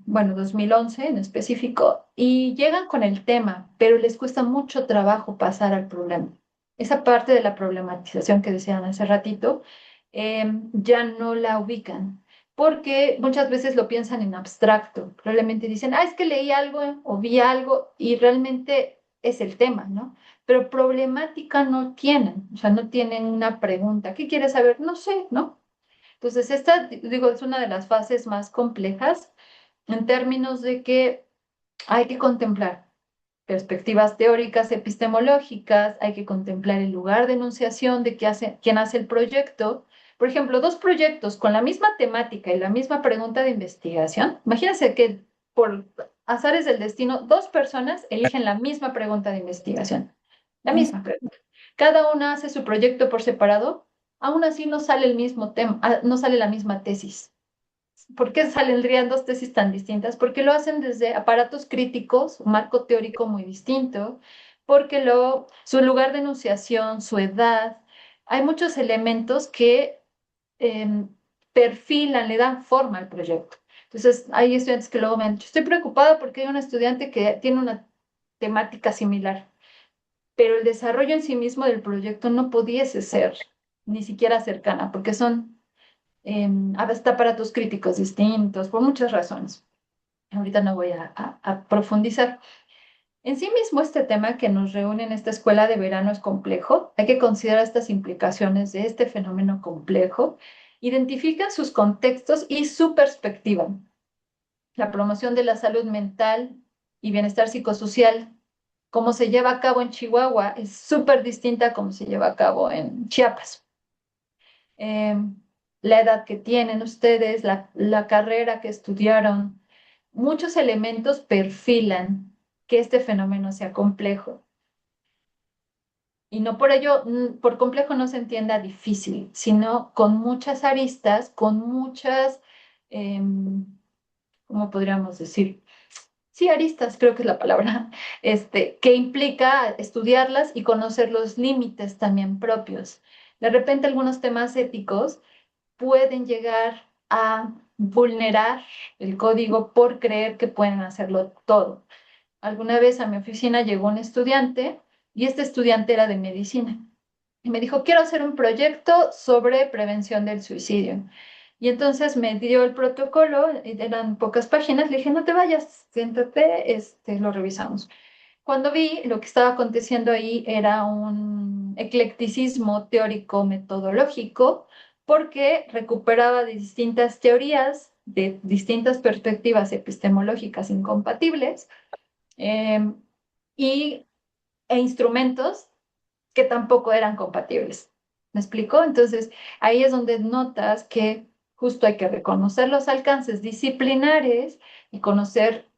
bueno, 2011 en específico, y llegan con el tema, pero les cuesta mucho trabajo pasar al problema. Esa parte de la problematización que decían hace ratito, ya no la ubican, porque muchas veces lo piensan en abstracto. Probablemente dicen, es que leí algo o vi algo y realmente es el tema, ¿no? Pero problemática no tienen, o sea, no tienen una pregunta. ¿Qué quieres saber? No sé, ¿no? Entonces, esta, digo, es una de las fases más complejas en términos de que hay que contemplar perspectivas teóricas, epistemológicas, hay que contemplar el lugar de enunciación de quién hace el proyecto. Por ejemplo, dos proyectos con la misma temática y la misma pregunta de investigación. Imagínense que por azares del destino, dos personas eligen la misma pregunta de investigación. La misma pregunta. Cada una hace su proyecto por separado, aún así no sale el mismo tema, no sale la misma tesis. ¿Por qué saldrían dos tesis tan distintas? Porque lo hacen desde aparatos críticos, un marco teórico muy distinto, porque su lugar de enunciación, su edad, hay muchos elementos que em, perfilan, le dan forma al proyecto. Entonces, hay estudiantes que luego me han dicho, estoy preocupada porque hay un estudiante que tiene una temática similar, pero el desarrollo en sí mismo del proyecto no pudiese ser ni siquiera cercana, porque son hasta aparatos críticos distintos, por muchas razones. Ahorita no voy a profundizar. En sí mismo este tema que nos reúne en esta escuela de verano es complejo. Hay que considerar estas implicaciones de este fenómeno complejo. Identifica sus contextos y su perspectiva. La promoción de la salud mental y bienestar psicosocial, como se lleva a cabo en Chihuahua, es súper distinta a cómo se lleva a cabo en Chiapas. eh, la edad que tienen ustedes, la carrera que estudiaron, muchos elementos perfilan que este fenómeno sea complejo. Y no por ello, por complejo no se entienda difícil, sino con muchas aristas, con muchas, ¿cómo podríamos decir? Sí, aristas, creo que es la palabra, que implica estudiarlas y conocer los límites también propios. De repente algunos temas éticos pueden llegar a vulnerar el código por creer que pueden hacerlo todo. Alguna vez a mi oficina llegó un estudiante y este estudiante era de medicina y me dijo, quiero hacer un proyecto sobre prevención del suicidio. Y entonces me dio el protocolo, eran pocas páginas, le dije, no te vayas, siéntate, lo revisamos. Cuando vi lo que estaba aconteciendo ahí era un eclecticismo teórico metodológico porque recuperaba de distintas teorías, de distintas perspectivas epistemológicas incompatibles eh, y, e instrumentos que tampoco eran compatibles. ¿Me explico? Entonces, ahí es donde notas que justo hay que reconocer los alcances disciplinares y conocer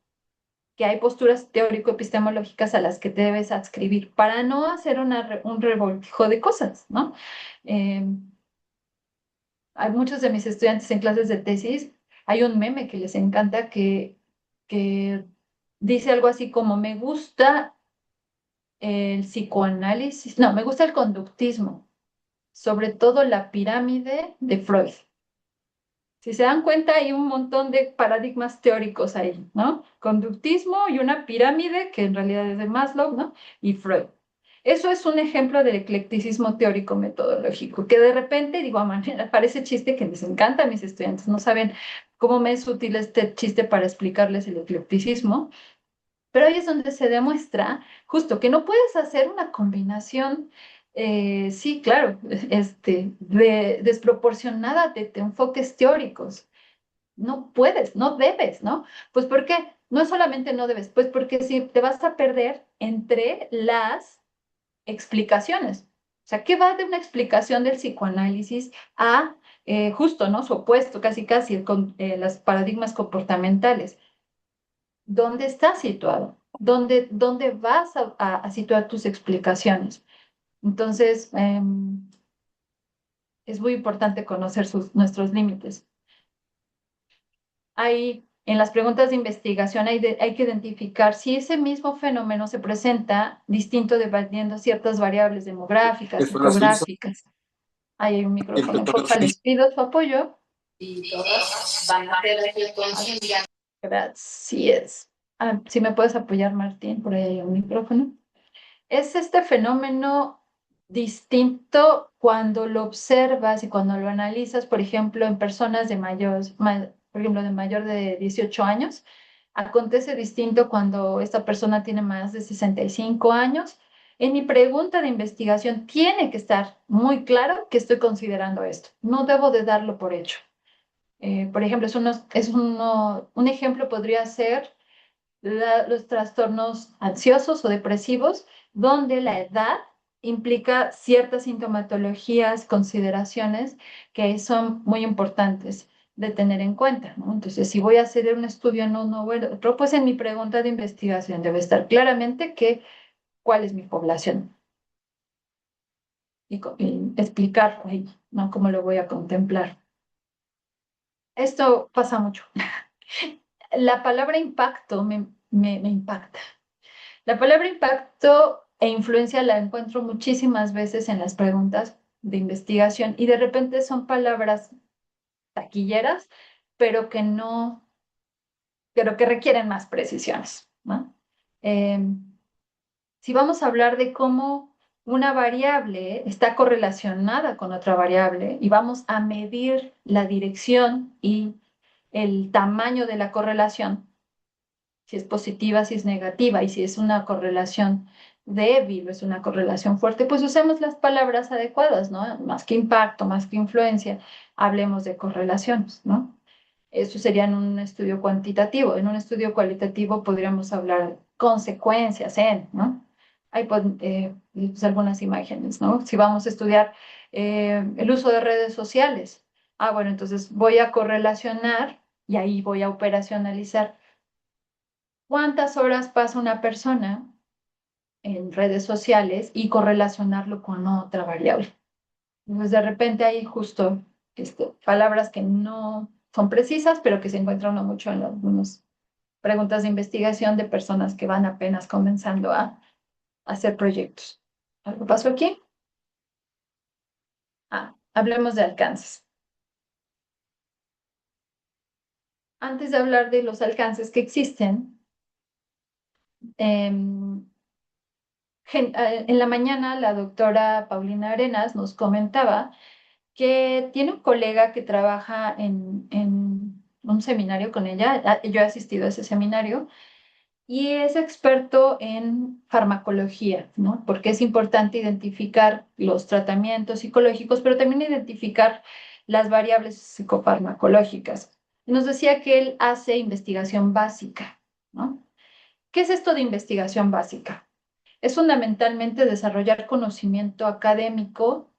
que hay posturas teórico-epistemológicas a las que te debes adscribir para no hacer un revoltijo de cosas, ¿no? Eh, Hay muchos de mis estudiantes en clases de tesis, hay un meme que les encanta que dice algo así como, me gusta el psicoanálisis, no, me gusta el conductismo, sobre todo la pirámide de Freud. Si se dan cuenta, hay un montón de paradigmas teóricos ahí, ¿no? Conductismo y una pirámide que en realidad es de Maslow, ¿no? Y Freud. Eso es un ejemplo del eclecticismo teórico metodológico, que de repente, digo, a manera, parece chiste que les encanta a mis estudiantes, no saben cómo me es útil este chiste para explicarles el eclecticismo, pero ahí es donde se demuestra justo que no puedes hacer una combinación, sí, claro, desproporcionada de enfoques teóricos. No puedes, no debes, ¿no? Pues ¿por qué? No es solamente no debes, pues porque si te vas a perder entre las explicaciones. O sea, ¿qué va de una explicación del psicoanálisis a justo, ¿no? Su opuesto, casi casi, los paradigmas comportamentales? ¿Dónde estás situado? ¿Dónde vas a situar tus explicaciones? Entonces, es muy importante conocer nuestros límites. En las preguntas de investigación hay que identificar si ese mismo fenómeno se presenta distinto dependiendo ciertas variables demográficas, psicográficas. Ahí hay un micrófono, porfa, les pido su apoyo. Y todas van a ser reconocidas. Gracias. Si me puedes apoyar, Martín, por ahí hay un micrófono. Es este fenómeno distinto cuando lo observas y cuando lo analizas, por ejemplo, en personas por ejemplo, de mayor de 18 años. Acontece distinto cuando esta persona tiene más de 65 años. En mi pregunta de investigación tiene que estar muy claro que estoy considerando esto. No debo de darlo por hecho. Por ejemplo, un ejemplo podría ser los trastornos ansiosos o depresivos, donde la edad implica ciertas sintomatologías, consideraciones que son muy importantes de tener en cuenta, ¿no? Entonces, si voy a hacer un estudio en uno o en otro, pues en mi pregunta de investigación debe estar claramente cuál es mi población y explicar ahí, ¿no? Cómo lo voy a contemplar. Esto pasa mucho. La palabra impacto me impacta. La palabra impacto e influencia la encuentro muchísimas veces en las preguntas de investigación y de repente son palabras taquilleras, pero que no, pero que requieren más precisiones, ¿no? Si vamos a hablar de cómo una variable está correlacionada con otra variable y vamos a medir la dirección y el tamaño de la correlación, si es positiva, si es negativa y si es una correlación débil o es una correlación fuerte, pues usemos las palabras adecuadas, ¿no? Más que impacto, más que influencia, hablemos de correlaciones, ¿no? Eso sería en un estudio cuantitativo. En un estudio cualitativo podríamos hablar consecuencias ¿no? Hay pues, algunas imágenes, ¿no? Si vamos a estudiar el uso de redes sociales, bueno, entonces voy a correlacionar y ahí voy a operacionalizar cuántas horas pasa una persona en redes sociales y correlacionarlo con otra variable. Entonces, de repente hay justo palabras que no son precisas, pero que se encuentran uno mucho en algunas preguntas de investigación de personas que van apenas comenzando a hacer proyectos. ¿Algo pasó aquí? Hablemos de alcances. Antes de hablar de los alcances que existen, en la mañana la doctora Paulina Arenas nos comentaba que tiene un colega que trabaja en un seminario con ella. Yo he asistido a ese seminario y es experto en farmacología, ¿no? Porque es importante identificar los tratamientos psicológicos, pero también identificar las variables psicofarmacológicas. Nos decía que él hace investigación básica, ¿no? ¿Qué es esto de investigación básica? Es fundamentalmente desarrollar conocimiento académico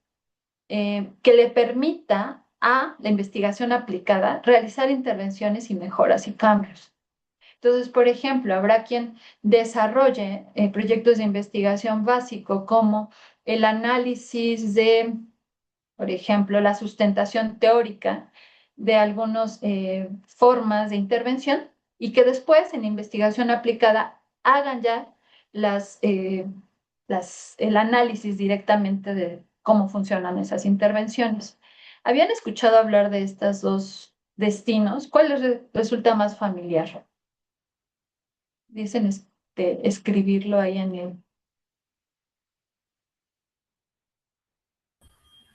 que le permita a la investigación aplicada realizar intervenciones y mejoras y cambios. Entonces, por ejemplo, habrá quien desarrolle proyectos de investigación básico como el análisis de, por ejemplo, la sustentación teórica de algunas formas de intervención y que después en investigación aplicada hagan ya las, eh, el análisis directamente de cómo funcionan esas intervenciones. ¿Habían escuchado hablar de estos dos destinos? ¿Cuál les resulta más familiar? Dicen escribirlo ahí en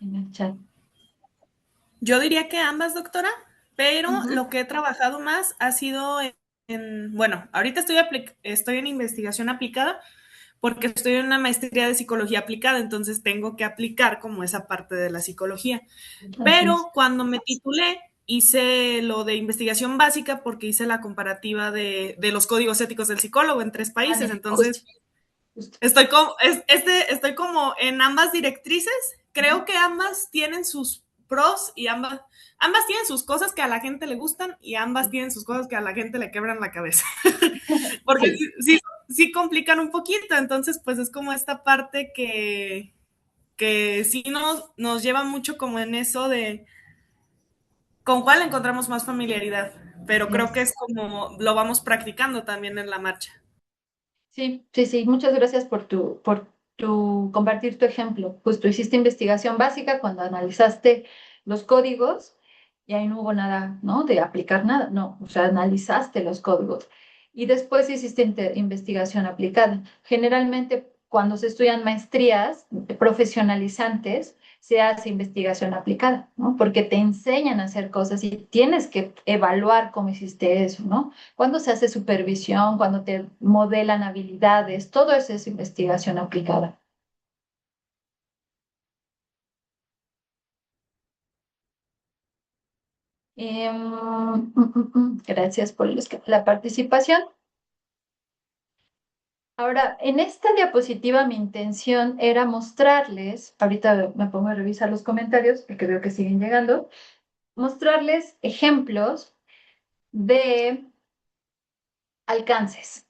el chat. Yo diría que ambas, doctora, pero Ujú. lo que he trabajado más ha sido bueno, ahorita estoy en investigación aplicada porque estoy en una maestría de psicología aplicada, entonces tengo que aplicar como esa parte de la psicología. Así es. Pero cuando me titulé, hice lo de investigación básica porque hice la comparativa de los códigos éticos del psicólogo en 3 países, Mire, justo, entonces justo. estoy como en ambas directrices. Creo que ambas tienen sus pros y ambas tienen sus cosas que a la gente le gustan y ambas tienen sus cosas que a la gente le quebran la cabeza. Porque Sí, sí complican un poquito. Entonces, pues es como esta parte que sí nos lleva mucho como en eso de con cuál encontramos más familiaridad. Pero así creo que es. es como lo vamos practicando también en la marcha. Sí, sí, sí. Muchas gracias por tu compartir tu ejemplo. Justo hiciste investigación básica cuando analizaste los códigos y ahí no hubo nada, ¿no? De aplicar nada, no. O sea, analizaste los códigos y después hiciste investigación aplicada. Generalmente, cuando se estudian maestrías profesionalizantes, se hace investigación aplicada, ¿no? Porque te enseñan a hacer cosas y tienes que evaluar cómo hiciste eso, ¿no? Cuando se hace supervisión, cuando te modelan habilidades, todo eso es investigación aplicada. Gracias por la participación. Ahora, en esta diapositiva mi intención era mostrarles, ahorita me pongo a revisar los comentarios porque veo que siguen llegando, mostrarles ejemplos de alcances.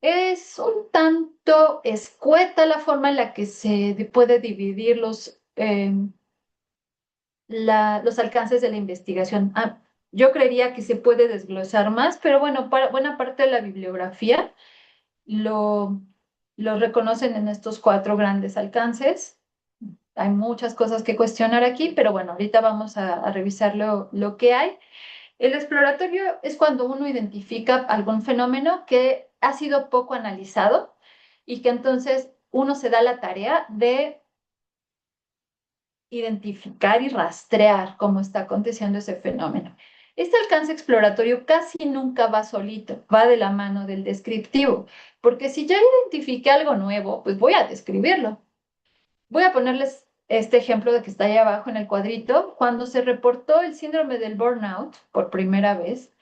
Es un tanto escueta la forma en la que se puede dividir los alcances de la investigación. Yo creería que se puede desglosar más, pero bueno, buena parte de la bibliografía lo, lo reconocen en estos cuatro grandes alcances. Hay muchas cosas que cuestionar aquí, pero bueno, ahorita vamos a revisar lo que hay. El exploratorio es cuando uno identifica algún fenómeno que ha sido poco analizado y que entonces uno se da la tarea de identificar y rastrear cómo está aconteciendo ese fenómeno. Este alcance exploratorio casi nunca va solito, va de la mano del descriptivo, porque si ya identifiqué algo nuevo, pues voy a describirlo. Voy a ponerles este ejemplo de que está ahí abajo en el cuadrito. Cuando se reportó el síndrome del burnout por primera vez,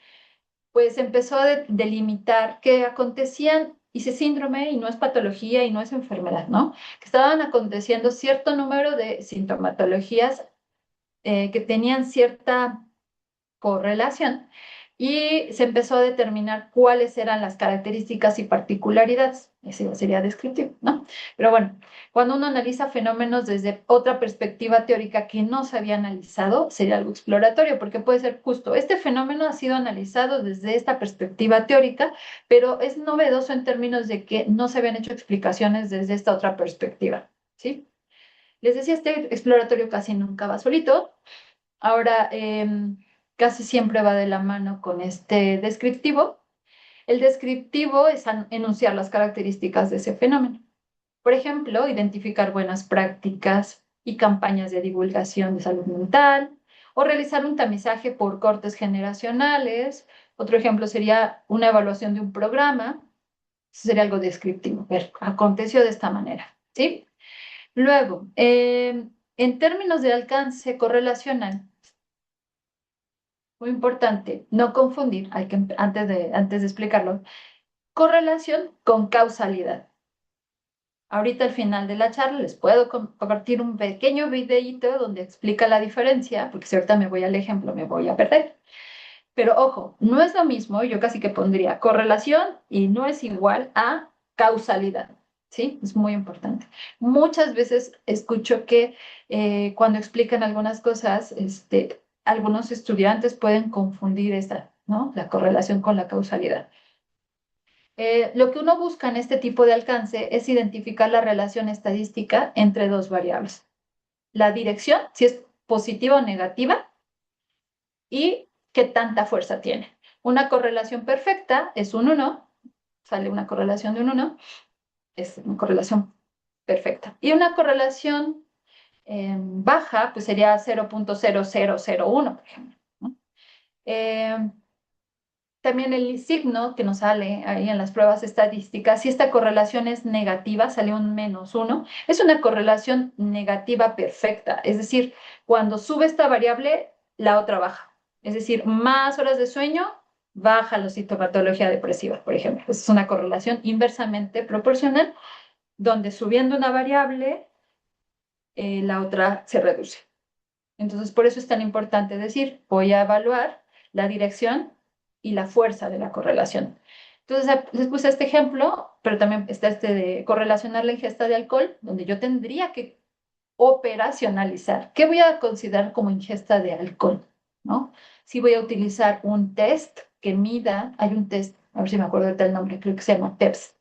pues empezó a delimitar que acontecían, hice síndrome y no es patología y no es enfermedad, ¿no? Que estaban aconteciendo cierto número de sintomatologías que tenían cierta correlación y se empezó a determinar cuáles eran las características y particularidades. Ese ya sería descriptivo, ¿no? Pero bueno, cuando uno analiza fenómenos desde otra perspectiva teórica que no se había analizado, sería algo exploratorio, porque puede ser justo, este fenómeno ha sido analizado desde esta perspectiva teórica, pero es novedoso en términos de que no se habían hecho explicaciones desde esta otra perspectiva, ¿sí? Les decía, este exploratorio casi nunca va solito. Ahora, casi siempre va de la mano con este descriptivo. El descriptivo es enunciar las características de ese fenómeno. Por ejemplo, identificar buenas prácticas y campañas de divulgación de salud mental o realizar un tamizaje por cortes generacionales. Otro ejemplo sería una evaluación de un programa. Eso sería algo descriptivo. Ver, aconteció de esta manera, ¿sí? Luego, en términos de alcance correlacional, muy importante, no confundir, antes de explicarlo, correlación con causalidad. Ahorita al final de la charla les puedo compartir un pequeño videíto donde explica la diferencia, porque si ahorita me voy al ejemplo me voy a perder. Pero ojo, no es lo mismo, yo casi que pondría correlación y no es igual a causalidad, ¿sí? Es muy importante. Muchas veces escucho que cuando explican algunas cosas, algunos estudiantes pueden confundir esta, ¿no? La correlación con la causalidad. Lo que uno busca en este tipo de alcance es identificar la relación estadística entre dos variables. La dirección, si es positiva o negativa, y qué tanta fuerza tiene. Una correlación perfecta es un 1, sale una correlación de un 1, es una correlación perfecta. Y una correlación baja, pues sería 0.0001, por ejemplo, ¿no? Eh, También el signo que nos sale ahí en las pruebas estadísticas, si esta correlación es negativa, sale un -1, es una correlación negativa perfecta. Es decir, cuando sube esta variable, la otra baja. Es decir, más horas de sueño, baja la sintomatología depresiva, por ejemplo. Es una correlación inversamente proporcional, donde subiendo una variable, la otra se reduce. Entonces, por eso es tan importante decir, voy a evaluar la dirección y la fuerza de la correlación. Entonces, les puse este ejemplo, pero también está este de correlacionar la ingesta de alcohol, donde yo tendría que operacionalizar. ¿Qué voy a considerar como ingesta de alcohol? ¿No? Si voy a utilizar un test que mida, hay un test, a ver si me acuerdo del nombre, creo que se llama PEPS.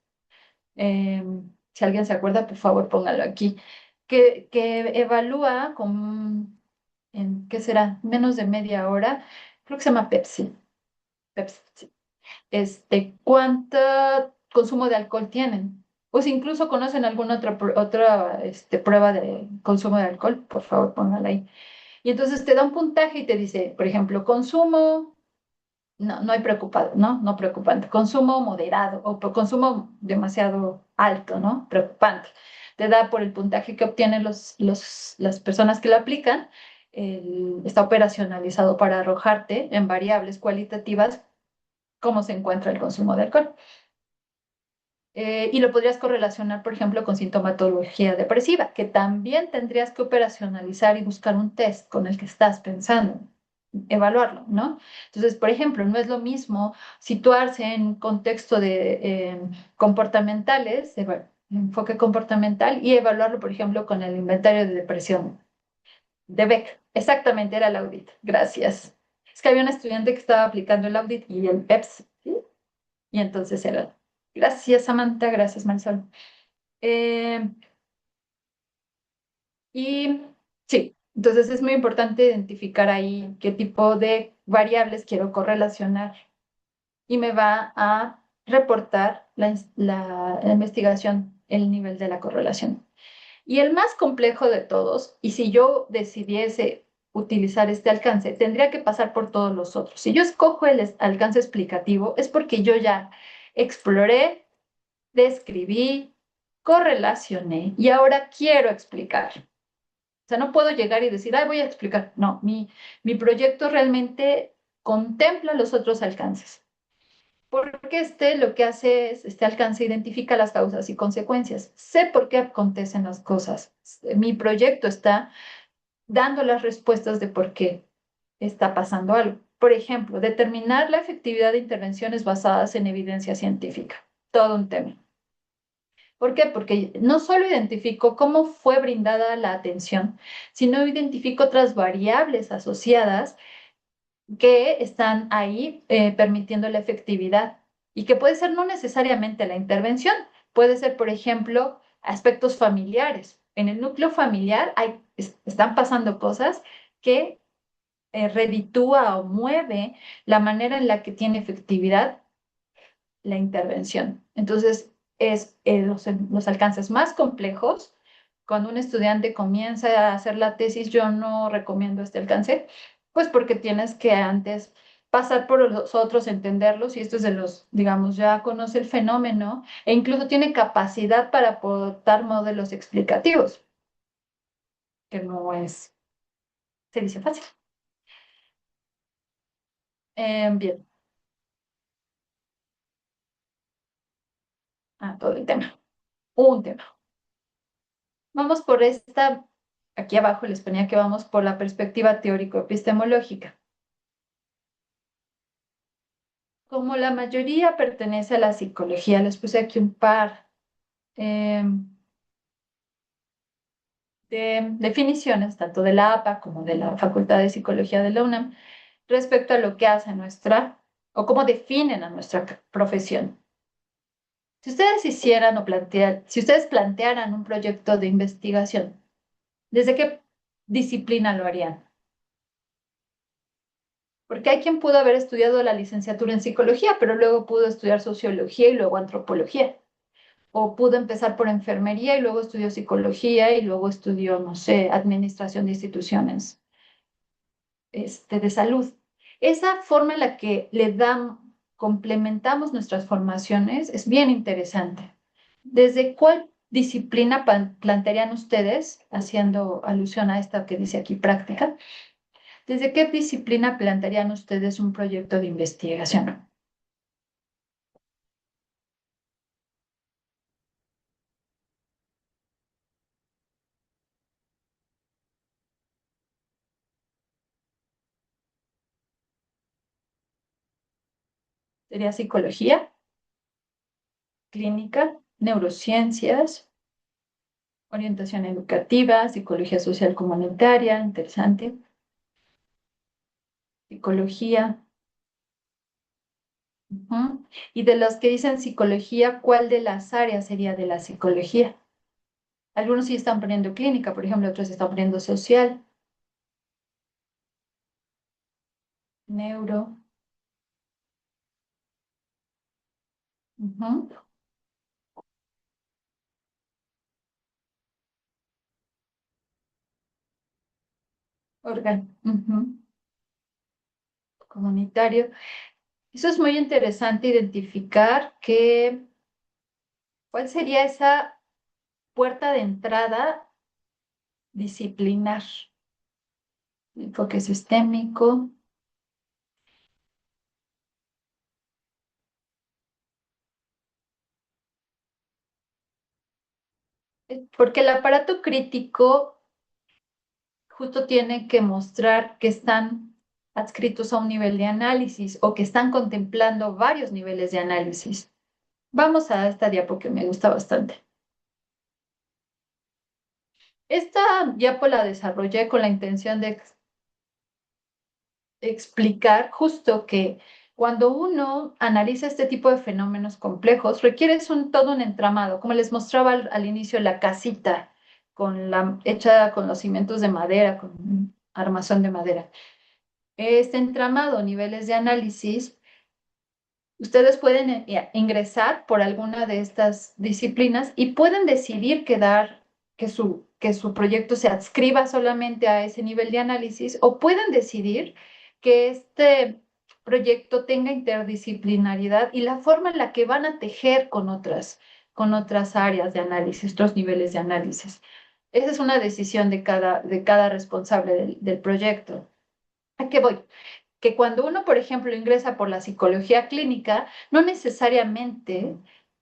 Si alguien se acuerda, por favor, póngalo aquí, que evalúa con ¿qué será? Menos de media hora. Creo que se llama Pepsi. Pepsi, sí. ¿Cuánto consumo de alcohol tienen? O si incluso conocen alguna otra prueba de consumo de alcohol, por favor, póngala ahí. Y entonces te da un puntaje y te dice, por ejemplo, consumo, no, no hay preocupado, ¿no? No preocupante. Consumo moderado o consumo demasiado alto, ¿no? Preocupante. Te da por el puntaje que obtienen las personas que lo aplican, está operacionalizado para arrojarte en variables cualitativas cómo se encuentra el consumo de alcohol. Y lo podrías correlacionar, por ejemplo, con sintomatología depresiva, que también tendrías que operacionalizar y buscar un test con el que estás pensando, evaluarlo, ¿no? Entonces, por ejemplo, no es lo mismo situarse en un contexto de comportamentales, bueno, enfoque comportamental, y evaluarlo, por ejemplo, con el inventario de depresión de Beck. Exactamente, era el audit. Gracias. Es que había un estudiante que estaba aplicando el audit y el PEPS, ¿sí? Y entonces era. Gracias, Samantha. Gracias, Marisol. Eh, y sí, entonces es muy importante identificar ahí qué tipo de variables quiero correlacionar y me va a reportar la investigación, el nivel de la correlación. Y el más complejo de todos, y si yo decidiese utilizar este alcance, tendría que pasar por todos los otros. Si yo escojo el alcance explicativo, es porque yo ya exploré, describí, correlacioné y ahora quiero explicar. O sea, no puedo llegar y decir, ay, voy a explicar. No, mi proyecto realmente contempla los otros alcances. Porque lo que hace es, este alcance identifica las causas y consecuencias. Sé por qué acontecen las cosas. Mi proyecto está dando las respuestas de por qué está pasando algo. Por ejemplo, determinar la efectividad de intervenciones basadas en evidencia científica. Todo un tema. ¿Por qué? Porque no solo identifico cómo fue brindada la atención, sino identifico otras variables asociadas que están ahí permitiendo la efectividad y que puede ser no necesariamente la intervención, puede ser, por ejemplo, aspectos familiares. En el núcleo familiar están pasando cosas que reditúa o mueve la manera en la que tiene efectividad la intervención. Entonces, es los alcances más complejos. Cuando un estudiante comienza a hacer la tesis, yo no recomiendo este alcance, pues porque tienes que antes pasar por los otros, entenderlos, y esto es de los, digamos, ya conoce el fenómeno e incluso tiene capacidad para aportar modelos explicativos, que no es, se dice fácil. Bien, todo el tema, un tema. Vamos por aquí abajo les ponía que vamos por la perspectiva teórico-epistemológica. Como la mayoría pertenece a la psicología, les puse aquí un par de definiciones, tanto de la APA como de la Facultad de Psicología de la UNAM, respecto a lo que hace nuestra, o cómo definen a nuestra profesión. Si ustedes hicieran o si ustedes plantearan un proyecto de investigación, ¿desde qué disciplina lo harían? Porque hay quien pudo haber estudiado la licenciatura en psicología, pero luego pudo estudiar sociología y luego antropología. O pudo empezar por enfermería y luego estudió psicología y luego estudió, no sé, administración de instituciones de salud. Esa forma en la que complementamos nuestras formaciones es bien interesante. ¿Desde cuál disciplina plantearían ustedes, haciendo alusión a esta que dice aquí práctica, desde qué disciplina plantearían ustedes un proyecto de investigación? ¿Sería psicología, clínica, neurociencias, orientación educativa, psicología social comunitaria? Interesante. Psicología. Ujú. Y de los que dicen psicología, ¿cuál de las áreas sería de la psicología? Algunos sí están poniendo clínica, por ejemplo, otros están poniendo social, neuro. Ujú. Ujú. Comunitario. Eso es muy interesante identificar cuál sería esa puerta de entrada disciplinar. Enfoque sistémico. Porque el aparato crítico justo tiene que mostrar que están adscritos a un nivel de análisis o que están contemplando varios niveles de análisis. Vamos a esta diapo que me gusta bastante. Esta diapo la desarrollé con la intención de explicar justo que cuando uno analiza este tipo de fenómenos complejos, requiere todo un entramado, como les mostraba al inicio la casita hecha con los cimientos de madera, con armazón de madera. Este entramado, niveles de análisis, ustedes pueden ingresar por alguna de estas disciplinas y pueden decidir que su proyecto se adscriba solamente a ese nivel de análisis o pueden decidir que este proyecto tenga interdisciplinaridad y la forma en la que van a tejer con otras áreas de análisis, otros niveles de análisis. Esa es una decisión de cada responsable del proyecto. ¿A qué voy? Que cuando uno, por ejemplo, ingresa por la psicología clínica, no necesariamente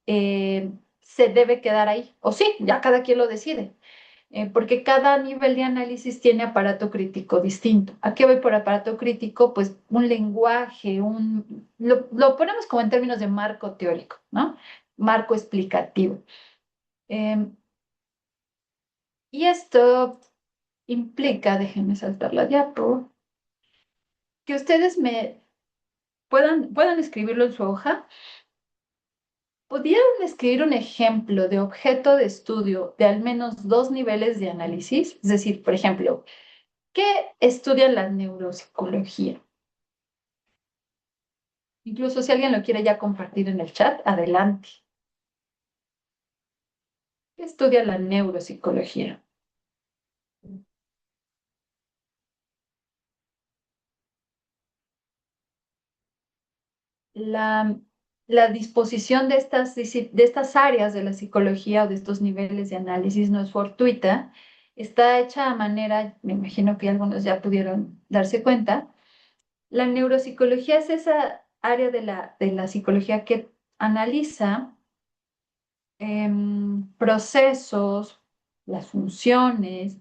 se debe quedar ahí. O sí, ya cada quien lo decide, porque cada nivel de análisis tiene aparato crítico distinto. ¿A qué voy por aparato crítico? Pues un lenguaje, lo ponemos como en términos de marco teórico, ¿no? Marco explicativo. Eh, y esto implica, déjenme saltar la diapo, que ustedes puedan escribirlo en su hoja. ¿Pudieran escribir un ejemplo de objeto de estudio de al menos dos niveles de análisis? Es decir, por ejemplo, ¿qué estudia la neuropsicología? Incluso si alguien lo quiere ya compartir en el chat, adelante. ¿Qué estudia la neuropsicología? La, la disposición de estas áreas de la psicología o de estos niveles de análisis no es fortuita, está hecha a manera, me imagino que algunos ya pudieron darse cuenta. La neuropsicología es esa área de la psicología que analiza procesos, las funciones,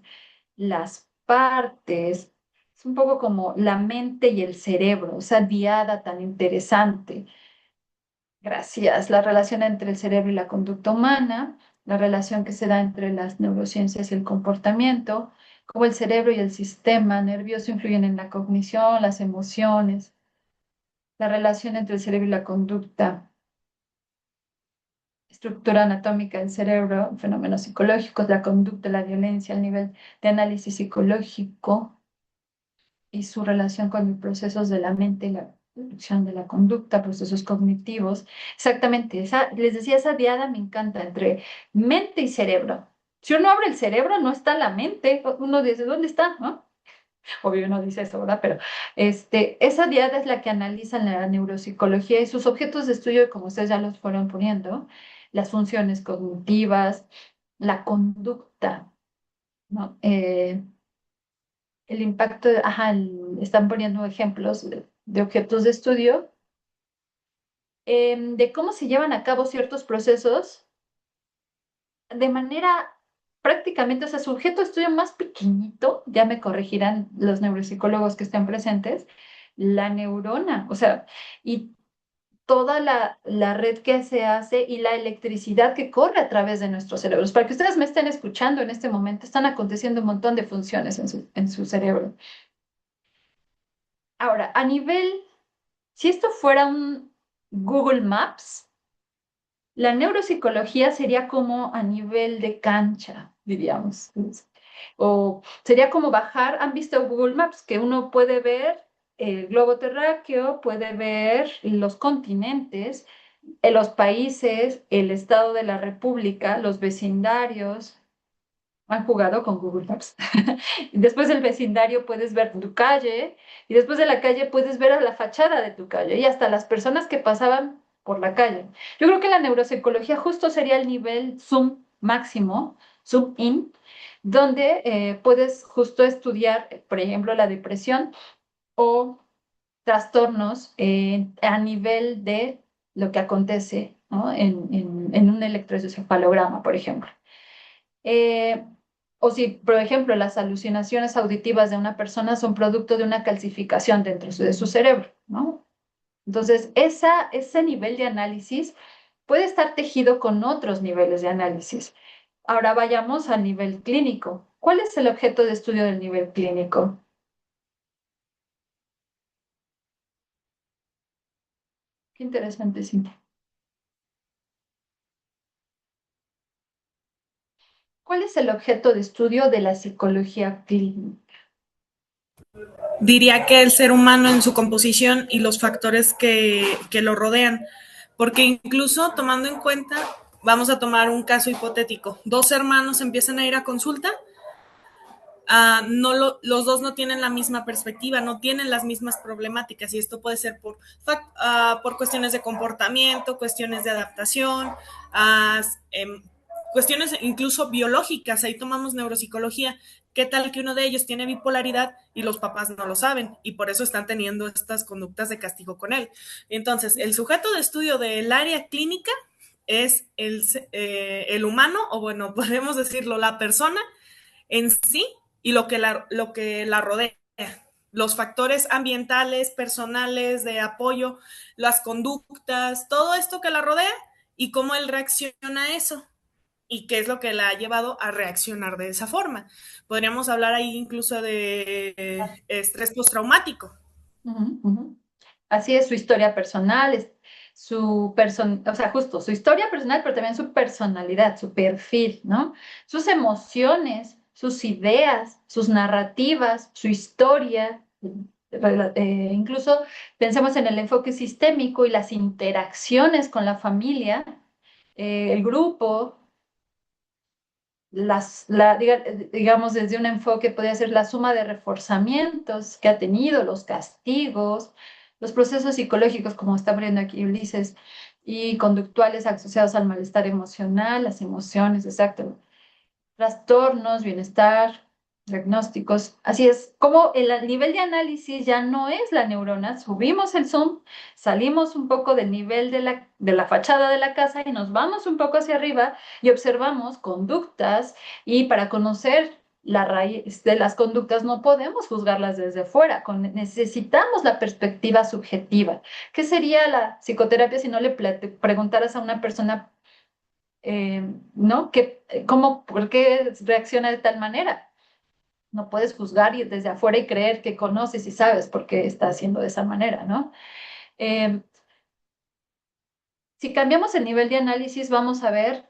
las partes Es un poco como la mente y el cerebro, esa diada tan interesante. Gracias. La relación entre el cerebro y la conducta humana, la relación que se da entre las neurociencias y el comportamiento, cómo el cerebro y el sistema nervioso influyen en la cognición, las emociones, la relación entre el cerebro y la conducta, estructura anatómica del cerebro, fenómenos psicológicos, la conducta, la violencia, el nivel de análisis psicológico y su relación con los procesos de la mente y la producción de la conducta, procesos cognitivos. Exactamente, les decía, esa diada me encanta entre mente y cerebro. Si uno abre el cerebro, no está la mente. Uno dice, ¿dónde está? ¿No? Obvio no dice eso, ¿verdad? Pero esa diada es la que analiza la neuropsicología y sus objetos de estudio, como ustedes ya los fueron poniendo, las funciones cognitivas, la conducta, ¿no? El impacto, ajá, están poniendo ejemplos de objetos de estudio, de cómo se llevan a cabo ciertos procesos de manera prácticamente, o sea, su objeto de estudio más pequeñito, ya me corregirán los neuropsicólogos que estén presentes, la neurona, o sea, y toda la red que se hace y la electricidad que corre a través de nuestros cerebros. Para que ustedes me estén escuchando en este momento, están aconteciendo un montón de funciones en su cerebro. Ahora, a nivel, si esto fuera un Google Maps, la neuropsicología sería como a nivel de cancha, diríamos. O sería como bajar, ¿han visto Google Maps? Que uno puede ver el globo terráqueo, puede ver los continentes, los países, el estado de la república, los vecindarios. Han jugado con Google Maps. Después del vecindario puedes ver tu calle y después de la calle puedes ver a la fachada de tu calle y hasta las personas que pasaban por la calle. Yo creo que la neuropsicología justo sería el nivel zoom máximo, zoom in, donde puedes justo estudiar, por ejemplo, la depresión o trastornos a nivel de lo que acontece, ¿no? en un electroencefalograma, por ejemplo. Eh, o si, por ejemplo, las alucinaciones auditivas de una persona son producto de una calcificación dentro de su cerebro, ¿no? Entonces, ese nivel de análisis puede estar tejido con otros niveles de análisis. Ahora vayamos al nivel clínico. ¿Cuál es el objeto de estudio del nivel clínico? Qué interesante, sí. ¿Cuál es el objeto de estudio de la psicología clínica? Diría que el ser humano en su composición y los factores que lo rodean, porque incluso tomando en cuenta, vamos a tomar un caso hipotético, dos hermanos empiezan a ir a consulta, los dos no tienen la misma perspectiva, no tienen las mismas problemáticas y esto puede ser por cuestiones de comportamiento, cuestiones de adaptación, uh, cuestiones incluso biológicas. Ahí tomamos neuropsicología. ¿Qué tal que uno de ellos tiene bipolaridad y los papás no lo saben y por eso están teniendo estas conductas de castigo con él? Entonces, el sujeto de estudio del área clínica es el humano, o bueno, podemos decirlo, la persona en sí y lo que la rodea. Los factores ambientales, personales, de apoyo, las conductas, todo esto que la rodea y cómo él reacciona a eso y qué es lo que la ha llevado a reaccionar de esa forma. Podríamos hablar ahí incluso de estrés postraumático. Ujú, ujú. Así es su historia personal, o sea, justo su historia personal, pero también su personalidad, su perfil, ¿no? Sus emociones, sus ideas, sus narrativas, su historia. Incluso pensemos en el enfoque sistémico y las interacciones con la familia, el grupo, digamos, desde un enfoque podría ser la suma de reforzamientos que ha tenido, los castigos, los procesos psicológicos, como está abriendo aquí Ulises, y conductuales asociados al malestar emocional, las emociones, exacto, trastornos, bienestar, diagnósticos. Así es, como el nivel de análisis ya no es la neurona, subimos el zoom, salimos un poco del nivel de la fachada de la casa y nos vamos un poco hacia arriba y observamos conductas y para conocer la raíz de las conductas no podemos juzgarlas desde fuera, necesitamos la perspectiva subjetiva. ¿Qué sería la psicoterapia si no le preguntaras a una persona, ¿no? ¿Por qué reacciona de tal manera? No puedes juzgar desde afuera y creer que conoces y sabes por qué está haciendo de esa manera, ¿no? Eh, si cambiamos el nivel de análisis, vamos a ver,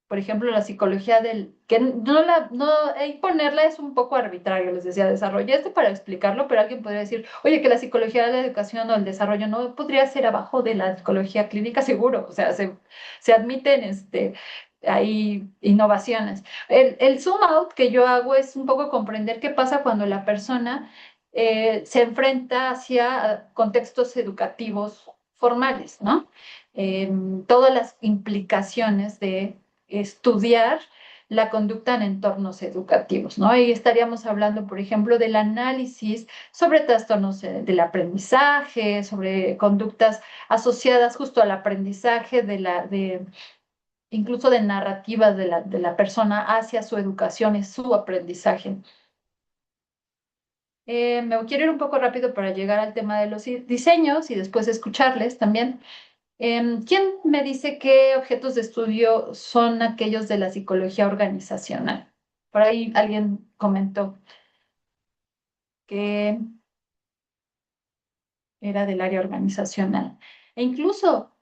por ejemplo, la psicología que ahí ponerla es un poco arbitrario, les decía, desarrollé esto para explicarlo, pero alguien podría decir, oye, que la psicología de la educación o el desarrollo no podría ser abajo de la psicología clínica, seguro, o sea, se admiten hay innovaciones. El zoom out que yo hago es un poco comprender qué pasa cuando la persona se enfrenta hacia contextos educativos formales, ¿no? Todas las implicaciones de estudiar la conducta en entornos educativos, ¿no? Ahí estaríamos hablando, por ejemplo, del análisis sobre trastornos del aprendizaje, sobre conductas asociadas justo al aprendizaje incluso de narrativas de la persona hacia su educación y su aprendizaje. Me quiero ir un poco rápido para llegar al tema de los diseños y después escucharles también. ¿Quién me dice qué objetos de estudio son aquellos de la psicología organizacional? Por ahí alguien comentó que era del área organizacional. E incluso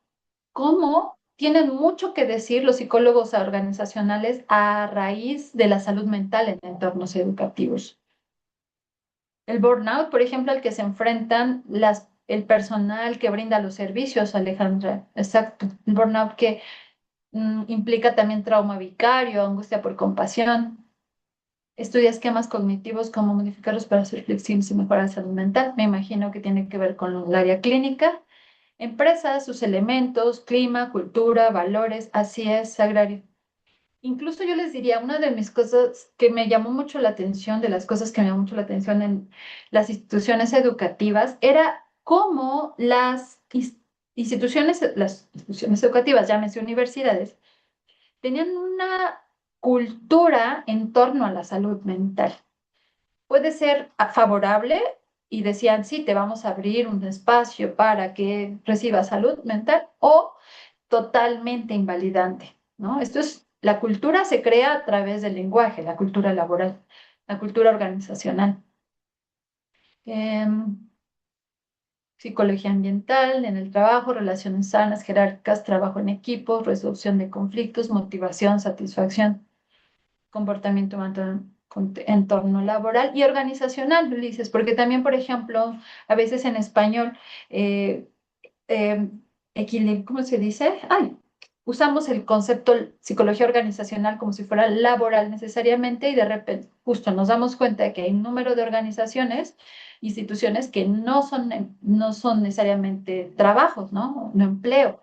cómo tienen mucho que decir los psicólogos organizacionales a raíz de la salud mental en entornos educativos. El burnout, por ejemplo, al que se enfrentan el personal que brinda los servicios, Alejandra. Exacto. El burnout que implica también trauma vicario, angustia por compasión. Estudia esquemas cognitivos, cómo modificarlos para ser flexibles y mejorar la salud mental. Me imagino que tiene que ver con el área clínica. Empresas, sus elementos, clima, cultura, valores, así es, agrario. Incluso yo les diría, una de mis cosas que me llamó mucho la atención, de las cosas que me llamó mucho la atención en las instituciones educativas, era cómo las instituciones educativas, llámese universidades, tenían una cultura en torno a la salud mental. Puede ser favorable y decían, sí, te vamos a abrir un espacio para que recibas salud mental o totalmente invalidante, ¿no? La cultura se crea a través del lenguaje, la cultura laboral, la cultura organizacional. Em, Psicología ambiental en el trabajo, relaciones sanas, jerárquicas, trabajo en equipo, resolución de conflictos, motivación, satisfacción, comportamiento humano, entorno laboral y organizacional, Ulises, porque también, por ejemplo, a veces en español, eh, ¿cómo se dice? Ay, usamos el concepto psicología organizacional como si fuera laboral necesariamente y de repente justo nos damos cuenta de que hay un número de organizaciones, instituciones que no son necesariamente trabajos, ¿no? No empleo.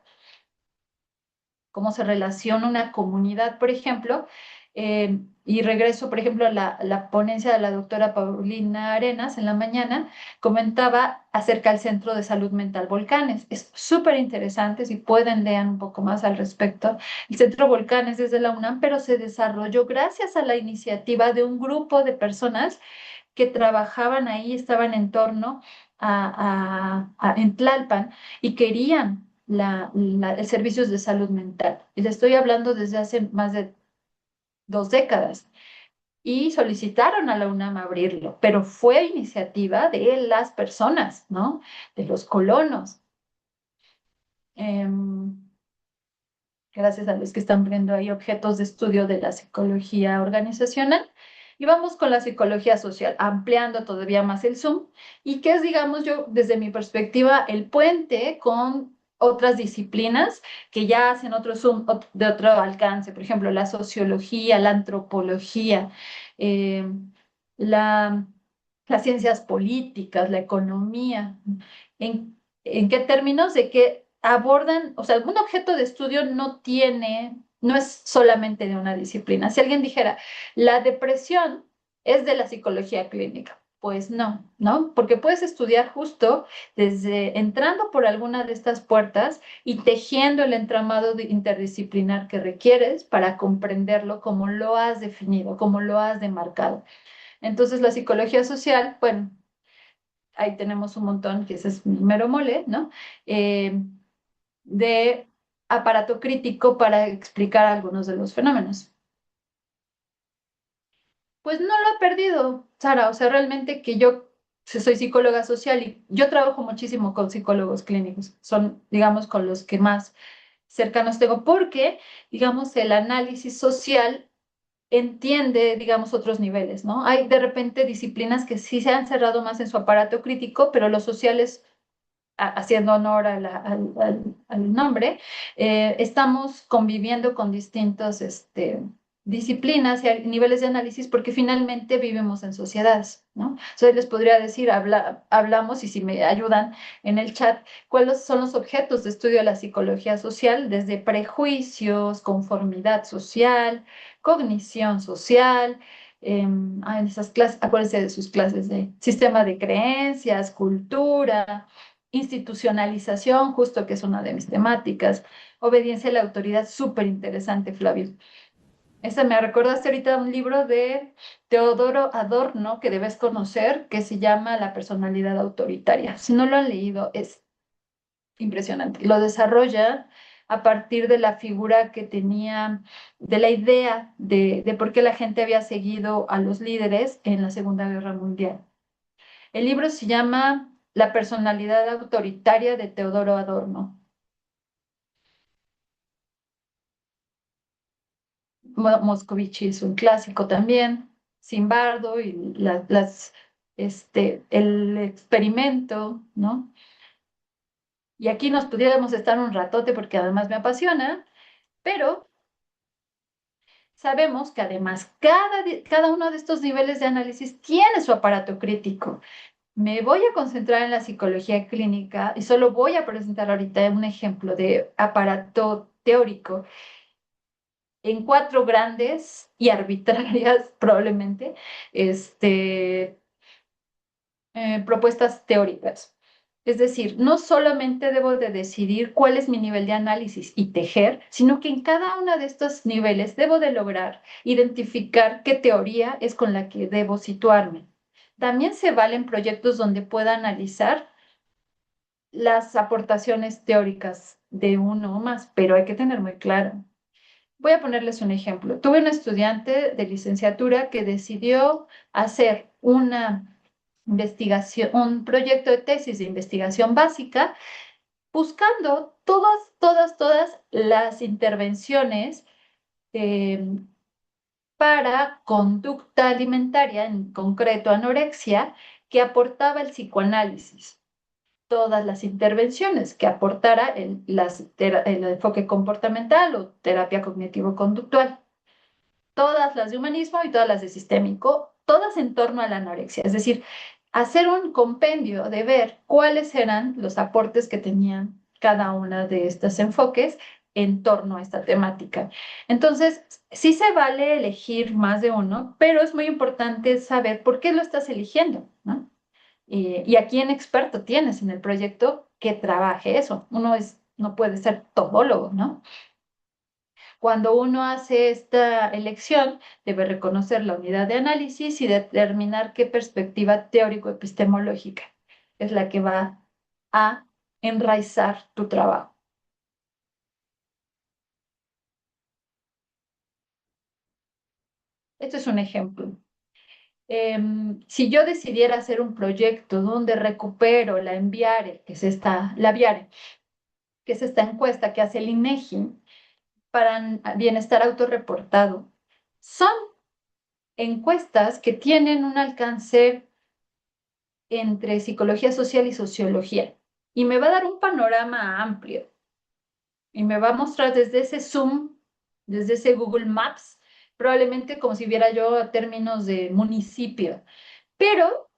Cómo se relaciona una comunidad, por ejemplo, y regreso, por ejemplo, a la ponencia de la doctora Paulina Arenas en la mañana, comentaba acerca del Centro de Salud Mental Volcanes. Es súper interesante, si pueden lean un poco más al respecto. El Centro Volcanes es de la UNAM, pero se desarrolló gracias a la iniciativa de un grupo de personas que trabajaban ahí, estaban en torno en Tlalpan y querían servicios de salud mental. Y le estoy hablando desde hace más de 2 décadas. Y solicitaron a la UNAM abrirlo, pero fue iniciativa de las personas, ¿no? De los colonos. Gracias a los que están viendo ahí objetos de estudio de la psicología organizacional. Y vamos con la psicología social, ampliando todavía más el zoom, y que es, digamos, yo, desde mi perspectiva, el puente con otras disciplinas que ya hacen otro zoom de otro alcance, por ejemplo, la sociología, la antropología, eh, la, las ciencias políticas, la economía. ¿En qué términos? De que abordan, o sea, algún objeto de estudio no es solamente de una disciplina. Si alguien dijera, la depresión es de la psicología clínica, Pues no, ¿no? Porque puedes estudiar justo desde entrando por alguna de estas puertas y tejiendo el entramado interdisciplinar que requieres para comprenderlo como lo has definido, como lo has demarcado. Entonces, la psicología social, bueno, ahí tenemos un montón, que ese es mi mero mole, ¿no? Eh, de aparato crítico para explicar algunos de los fenómenos. Pues no lo he perdido, Sara. O sea, realmente que yo soy psicóloga social y yo trabajo muchísimo con psicólogos clínicos. Son, digamos, con los que más cercanos tengo, porque, digamos, el análisis social entiende, digamos, otros niveles, ¿no? Hay de repente disciplinas que sí se han cerrado más en su aparato crítico, pero los sociales, haciendo honor al nombre, estamos conviviendo con distintos disciplinas y niveles de análisis porque finalmente vivimos en sociedades, ¿no? Entonces les podría decir, hablamos y si me ayudan en el chat, cuáles son los objetos de estudio de la psicología social, desde prejuicios, conformidad social, cognición social. En esas clases, acuérdense de sus clases de sistema de creencias, cultura, institucionalización, justo que es una de mis temáticas, obediencia a la autoridad, súper interesante, Flavio. Esa me recordaste ahorita un libro de Teodoro Adorno que debes conocer, que se llama La personalidad autoritaria. Si no lo han leído, es impresionante. Lo desarrolla a partir de la figura que tenía, de la idea de por qué la gente había seguido a los líderes en la Segunda Guerra Mundial. El libro se llama La personalidad autoritaria de Teodoro Adorno. Moscovici es un clásico también, Zimbardo y el experimento, ¿no? Y aquí nos pudiéramos estar un ratote porque además me apasiona, pero sabemos que además cada uno de estos niveles de análisis tiene su aparato crítico. Me voy a concentrar en la psicología clínica y solo voy a presentar ahorita un ejemplo de aparato teórico en cuatro grandes y arbitrarias, probablemente, este, propuestas teóricas. Es decir, no solamente debo de decidir cuál es mi nivel de análisis y tejer, sino que en cada uno de estos niveles debo de lograr identificar qué teoría es con la que debo situarme. También se valen proyectos donde pueda analizar las aportaciones teóricas de uno o más, pero hay que tener muy claro. Voy a ponerles un ejemplo. Tuve un estudiante de licenciatura que decidió hacer una investigación, un proyecto de tesis de investigación básica, buscando todas las intervenciones eh, para conducta alimentaria, en concreto anorexia, que aportaba el psicoanálisis. Todas las intervenciones que aportara el enfoque comportamental o terapia cognitivo-conductual, todas las de humanismo y todas las de sistémico, todas en torno a la anorexia. Es decir, hacer un compendio de ver cuáles eran los aportes que tenían cada una de estos enfoques en torno a esta temática. Entonces, sí se vale elegir más de uno, pero es muy importante saber por qué lo estás eligiendo, ¿no? Y a quién experto tienes en el proyecto que trabaje eso. No puede ser todólogo, ¿no? Cuando uno hace esta elección, debe reconocer la unidad de análisis y determinar qué perspectiva teórico-epistemológica es la que va a enraizar tu trabajo. Este es un ejemplo. Si yo decidiera hacer un proyecto donde recupero la Enviare, la Viare, que es esta encuesta que hace el INEGI para bienestar autorreportado, son encuestas que tienen un alcance entre psicología social y sociología y me va a dar un panorama amplio y me va a mostrar desde ese Zoom, desde ese Google Maps, probablemente como si viera yo a términos de municipio, pero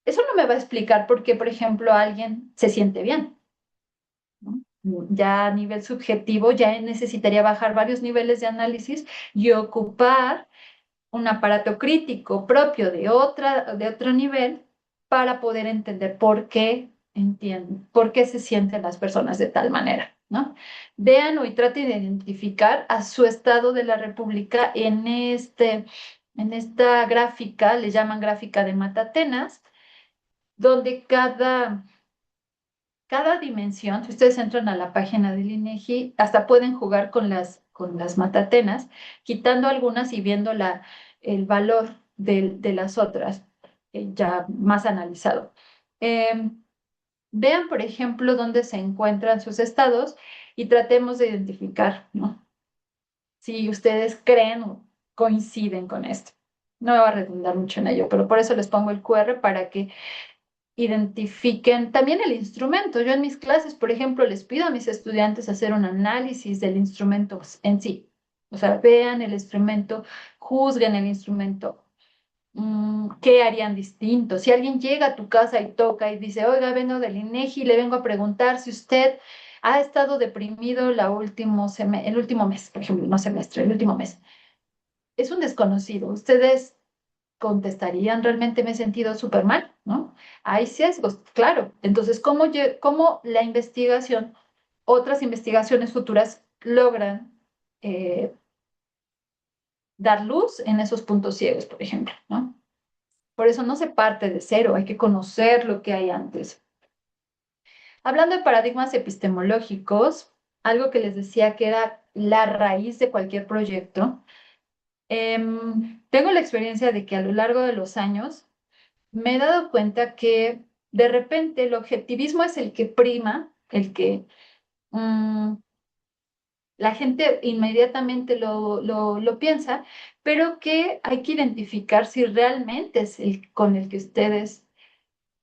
eso no me va a explicar por qué, por ejemplo, alguien se siente bien, ¿no? Ya a nivel subjetivo, ya necesitaría bajar varios niveles de análisis y ocupar un aparato crítico propio de otro nivel para poder entender por qué se sienten las personas de tal manera, ¿no? Véanlo y traten de identificar a su estado de la República en esta gráfica, le llaman gráfica de Matatenas, donde cada dimensión, si ustedes entran a la página del INEGI, hasta pueden jugar con las matatenas, quitando algunas y viendo el valor de las otras, ya más analizado. Vean, por ejemplo, dónde se encuentran sus estados y tratemos de identificar, ¿no? Si ustedes creen o coinciden con esto. No me voy a redundar mucho en ello, pero por eso les pongo el QR para que identifiquen también el instrumento. Yo en mis clases, por ejemplo, les pido a mis estudiantes hacer un análisis del instrumento en sí. O sea, vean el instrumento, juzguen el instrumento. ¿Qué harían distinto? Si alguien llega a tu casa y toca y dice, oiga, vengo del INEGI, le vengo a preguntar si usted ha estado deprimido el último mes, por ejemplo, no semestre, el último mes. Es un desconocido. Ustedes contestarían, realmente me he sentido súper mal, ¿no? Hay sesgos, claro. Entonces, ¿cómo la investigación, otras investigaciones futuras logran dar luz en esos puntos ciegos, por ejemplo, ¿no? Por eso no se parte de cero, hay que conocer lo que hay antes. Hablando de paradigmas epistemológicos, algo que les decía que era la raíz de cualquier proyecto, tengo la experiencia de que a lo largo de los años me he dado cuenta que de repente el objetivismo es el que prima, mm, la gente inmediatamente lo piensa, pero que hay que identificar si realmente es el con el que ustedes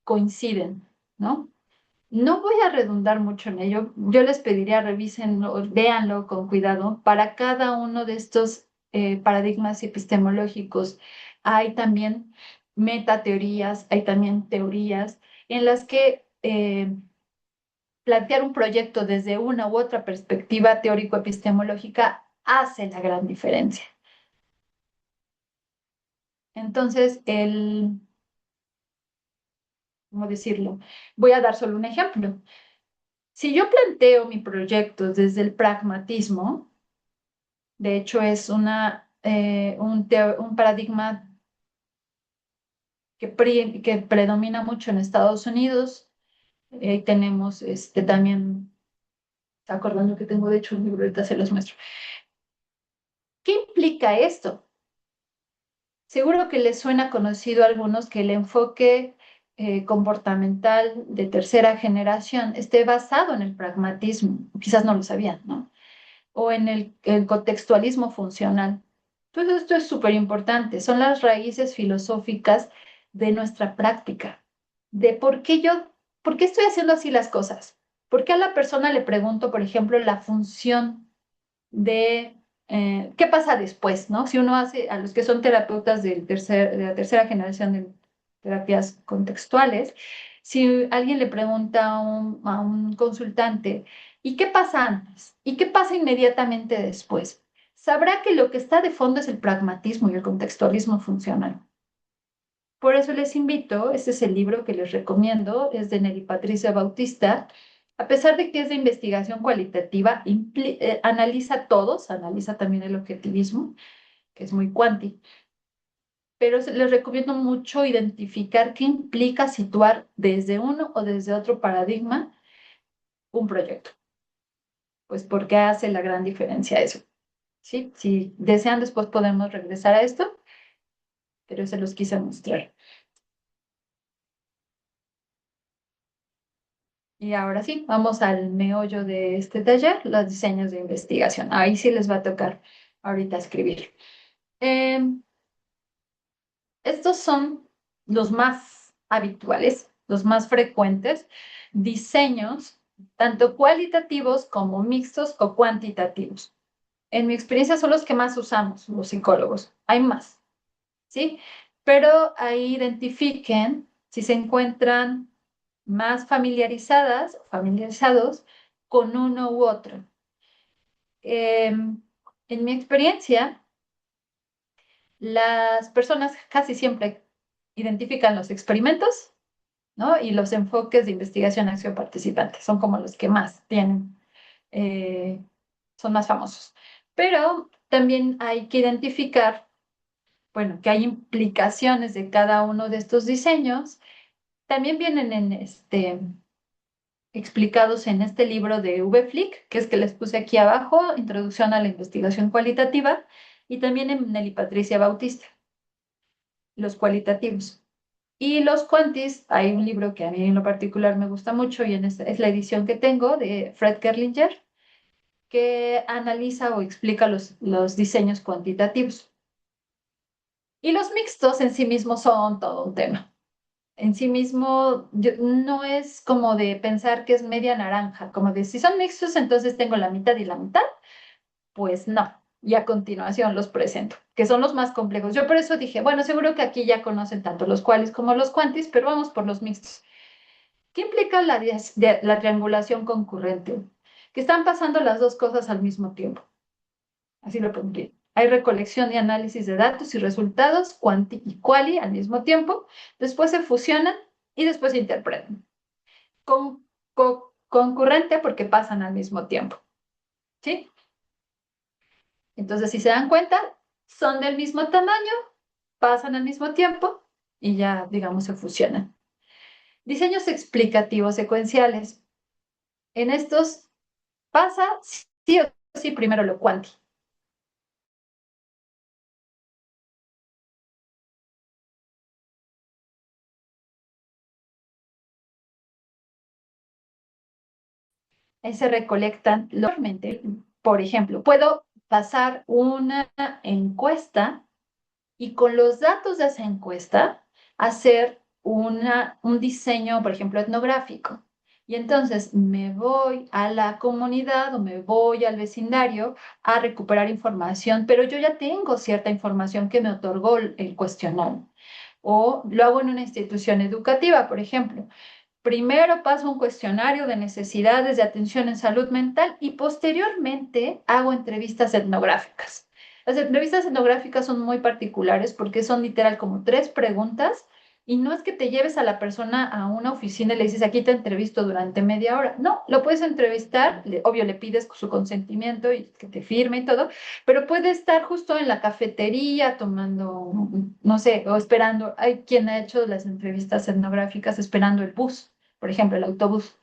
coinciden, ¿no? No voy a redundar mucho en ello. Yo les pediría revísenlo, véanlo con cuidado. Para cada uno de estos paradigmas epistemológicos hay también metateorías, hay también teorías en las que plantear un proyecto desde una u otra perspectiva teórico-epistemológica hace la gran diferencia. Entonces, ¿cómo decirlo? Voy a dar solo un ejemplo. Si yo planteo mi proyecto desde el pragmatismo, de hecho es un paradigma que predomina mucho en Estados Unidos. Tenemos también, está acordando que tengo de hecho un libro, ahorita se los muestro. ¿Qué implica esto? Seguro que les suena conocido a algunos que el enfoque comportamental de tercera generación esté basado en el pragmatismo. Quizás no lo sabían, ¿no? O en el contextualismo funcional. Entonces, esto es súper importante. Son las raíces filosóficas de nuestra práctica, de por qué estoy haciendo así las cosas. ¿Por qué a la persona le pregunto, por ejemplo, la función de qué pasa después, ¿no? Si uno hace, a los que son terapeutas de la tercera generación de terapias contextuales, si alguien le pregunta a un consultante, ¿y qué pasa antes? ¿Y qué pasa inmediatamente después? Sabrá que lo que está de fondo es el pragmatismo y el contextualismo funcional. Por eso les invito, este es el libro que les recomiendo, es de Nelly Patricia Bautista. A pesar de que es de investigación cualitativa, analiza todos, analiza también el objetivismo, que es muy cuanti, pero les recomiendo mucho identificar qué implica situar desde uno o desde otro paradigma un proyecto, pues porque hace la gran diferencia eso, ¿sí? Si desean, después podemos regresar a esto, pero se los quise mostrar. Y ahora sí, vamos al meollo de este taller, los diseños de investigación. Ahí sí les va a tocar ahorita escribir. Estos son los más habituales, los más frecuentes, diseños, tanto cualitativos como mixtos o cuantitativos. En mi experiencia son los que más usamos los psicólogos. Hay más, ¿sí? Pero ahí identifiquen si se encuentran más familiarizados con uno u otro. En mi experiencia, las personas casi siempre identifican los experimentos ¿no? Y los enfoques de investigación, acción, participante son como los que más tienen, eh, son más famosos. Pero también hay que identificar, bueno, que hay implicaciones de cada uno de estos diseños. También vienen explicados en este libro de V. Flick, que es que les puse aquí abajo, Introducción a la Investigación Cualitativa, y también en Nelly Patricia Bautista, los cualitativos. Y los quantis, hay un libro que a mí en lo particular me gusta mucho y es la edición que tengo de Fred Kerlinger, que analiza o explica los diseños cuantitativos. Y los mixtos en sí mismos son todo un tema. En sí mismo no es como de pensar que es media naranja, como de si son mixtos, entonces tengo la mitad y la mitad. Pues no. Y a continuación los presento, que son los más complejos. Yo por eso dije, bueno, seguro que aquí ya conocen tanto los cuales como los quantis, pero vamos por los mixtos. ¿Qué implica la triangulación concurrente? Que están pasando las dos cosas al mismo tiempo. Así lo pondría. Hay recolección y análisis de datos y resultados, quanti y quali al mismo tiempo. Después se fusionan y después se interpretan. Concurrente porque pasan al mismo tiempo. ¿Sí? Entonces, si se dan cuenta, son del mismo tamaño, pasan al mismo tiempo y ya, digamos, se fusionan. Diseños explicativos secuenciales. En estos pasa sí o sí primero lo cuanti. Ahí se recolectan localmente. Por ejemplo, puedo pasar una encuesta y con los datos de esa encuesta hacer un diseño, por ejemplo, etnográfico. Y entonces me voy a la comunidad o me voy al vecindario a recuperar información, pero yo ya tengo cierta información que me otorgó el cuestionario. O lo hago en una institución educativa, por ejemplo. Primero paso un cuestionario de necesidades de atención en salud mental y posteriormente hago entrevistas etnográficas. Las entrevistas etnográficas son muy particulares porque son literal como 3 preguntas y no es que te lleves a la persona a una oficina y le dices, aquí te entrevisto durante media hora. No, lo puedes entrevistar, obvio le pides su consentimiento y que te firme y todo, pero puede estar justo en la cafetería tomando, no sé, o esperando. Hay quien ha hecho las entrevistas etnográficas esperando el bus, por ejemplo, el autobús.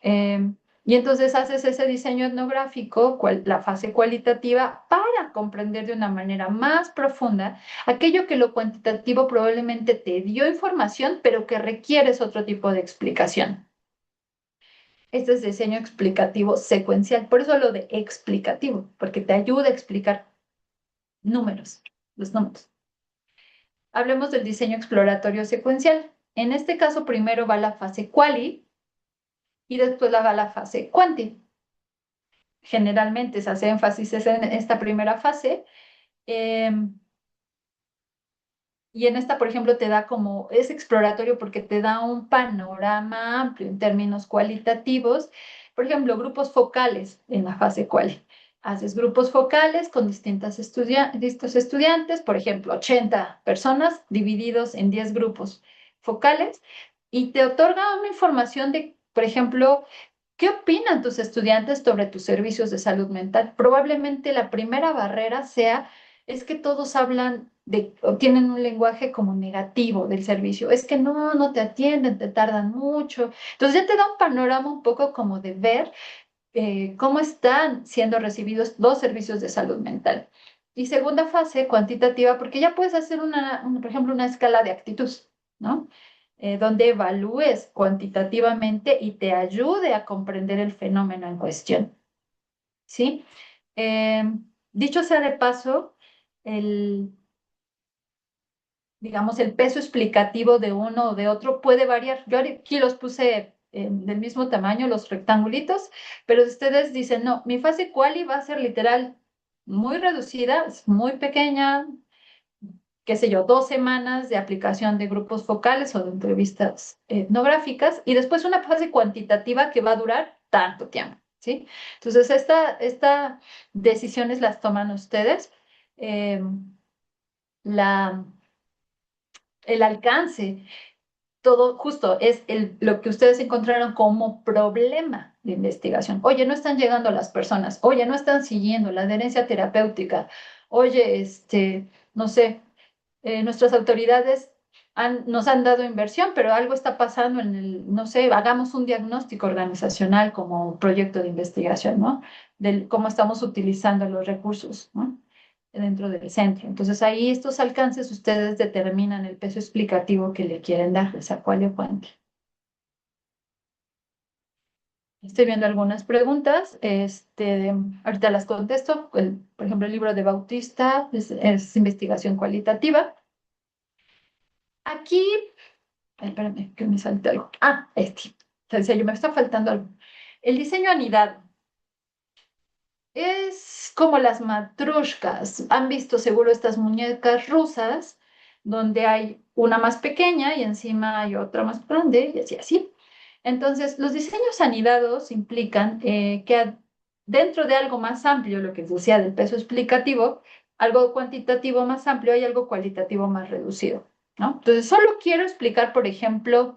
Eh, y entonces haces ese diseño etnográfico, la fase cualitativa, para comprender de una manera más profunda aquello que lo cuantitativo probablemente te dio información, pero que requieres otro tipo de explicación. Este es diseño explicativo secuencial, por eso lo de explicativo, porque te ayuda a explicar números, los números. Hablemos del diseño exploratorio secuencial. En este caso, primero va la fase quali y después va la fase quanti. Generalmente se hace énfasis en esta primera fase. eh, y en esta, por ejemplo, te da como, es exploratorio porque te da un panorama amplio en términos cualitativos. Por ejemplo, grupos focales en la fase quali. Haces grupos focales con distintos estudiantes, por ejemplo, 80 personas divididos en 10 grupos focales y te otorga una información de, por ejemplo, ¿qué opinan tus estudiantes sobre tus servicios de salud mental? Probablemente la primera barrera sea, es que todos hablan o tienen un lenguaje como negativo del servicio. Es que no te atienden, te tardan mucho. Entonces ya te da un panorama un poco como de ver cómo están siendo recibidos los servicios de salud mental. Y segunda fase, cuantitativa, porque ya puedes hacer por ejemplo, una escala de actitud, ¿no? Donde evalúes cuantitativamente y te ayude a comprender el fenómeno en cuestión, ¿sí? Eh, Dicho sea de paso, el, digamos, el peso explicativo de uno o de otro puede variar. Yo aquí los puse del mismo tamaño, los rectangulitos, pero si ustedes dicen, no, mi fase quali va a ser literal muy reducida, es muy pequeña, qué sé yo, 2 semanas de aplicación de grupos focales o de entrevistas etnográficas y después una fase cuantitativa que va a durar tanto tiempo, ¿sí? Entonces, esta decisiones las toman ustedes. Eh, la, el alcance. todo justo es lo que ustedes encontraron como problema de investigación. Oye, no están llegando las personas, oye, no están siguiendo la adherencia terapéutica, oye, no sé, nuestras autoridades nos han dado inversión, pero algo está pasando no sé, hagamos un diagnóstico organizacional como proyecto de investigación, ¿no? De cómo estamos utilizando los recursos, ¿no? Dentro del centro. Entonces ahí estos alcances ustedes determinan el peso explicativo que le quieren dar, o sea, cuál fuente. Estoy viendo algunas preguntas, ahorita las contesto. Por ejemplo, el libro de Bautista es investigación cualitativa. Aquí, ay, espérame, que me salte algo. Decía yo, me está faltando algo. El diseño anidado es como las matrushkas. Han visto seguro estas muñecas rusas, donde hay una más pequeña y encima hay otra más grande, y así, así. Entonces, los diseños anidados implican que dentro de algo más amplio, lo que decía del peso explicativo, algo cuantitativo más amplio, hay algo cualitativo más reducido, ¿no? Entonces, solo quiero explicar, por ejemplo,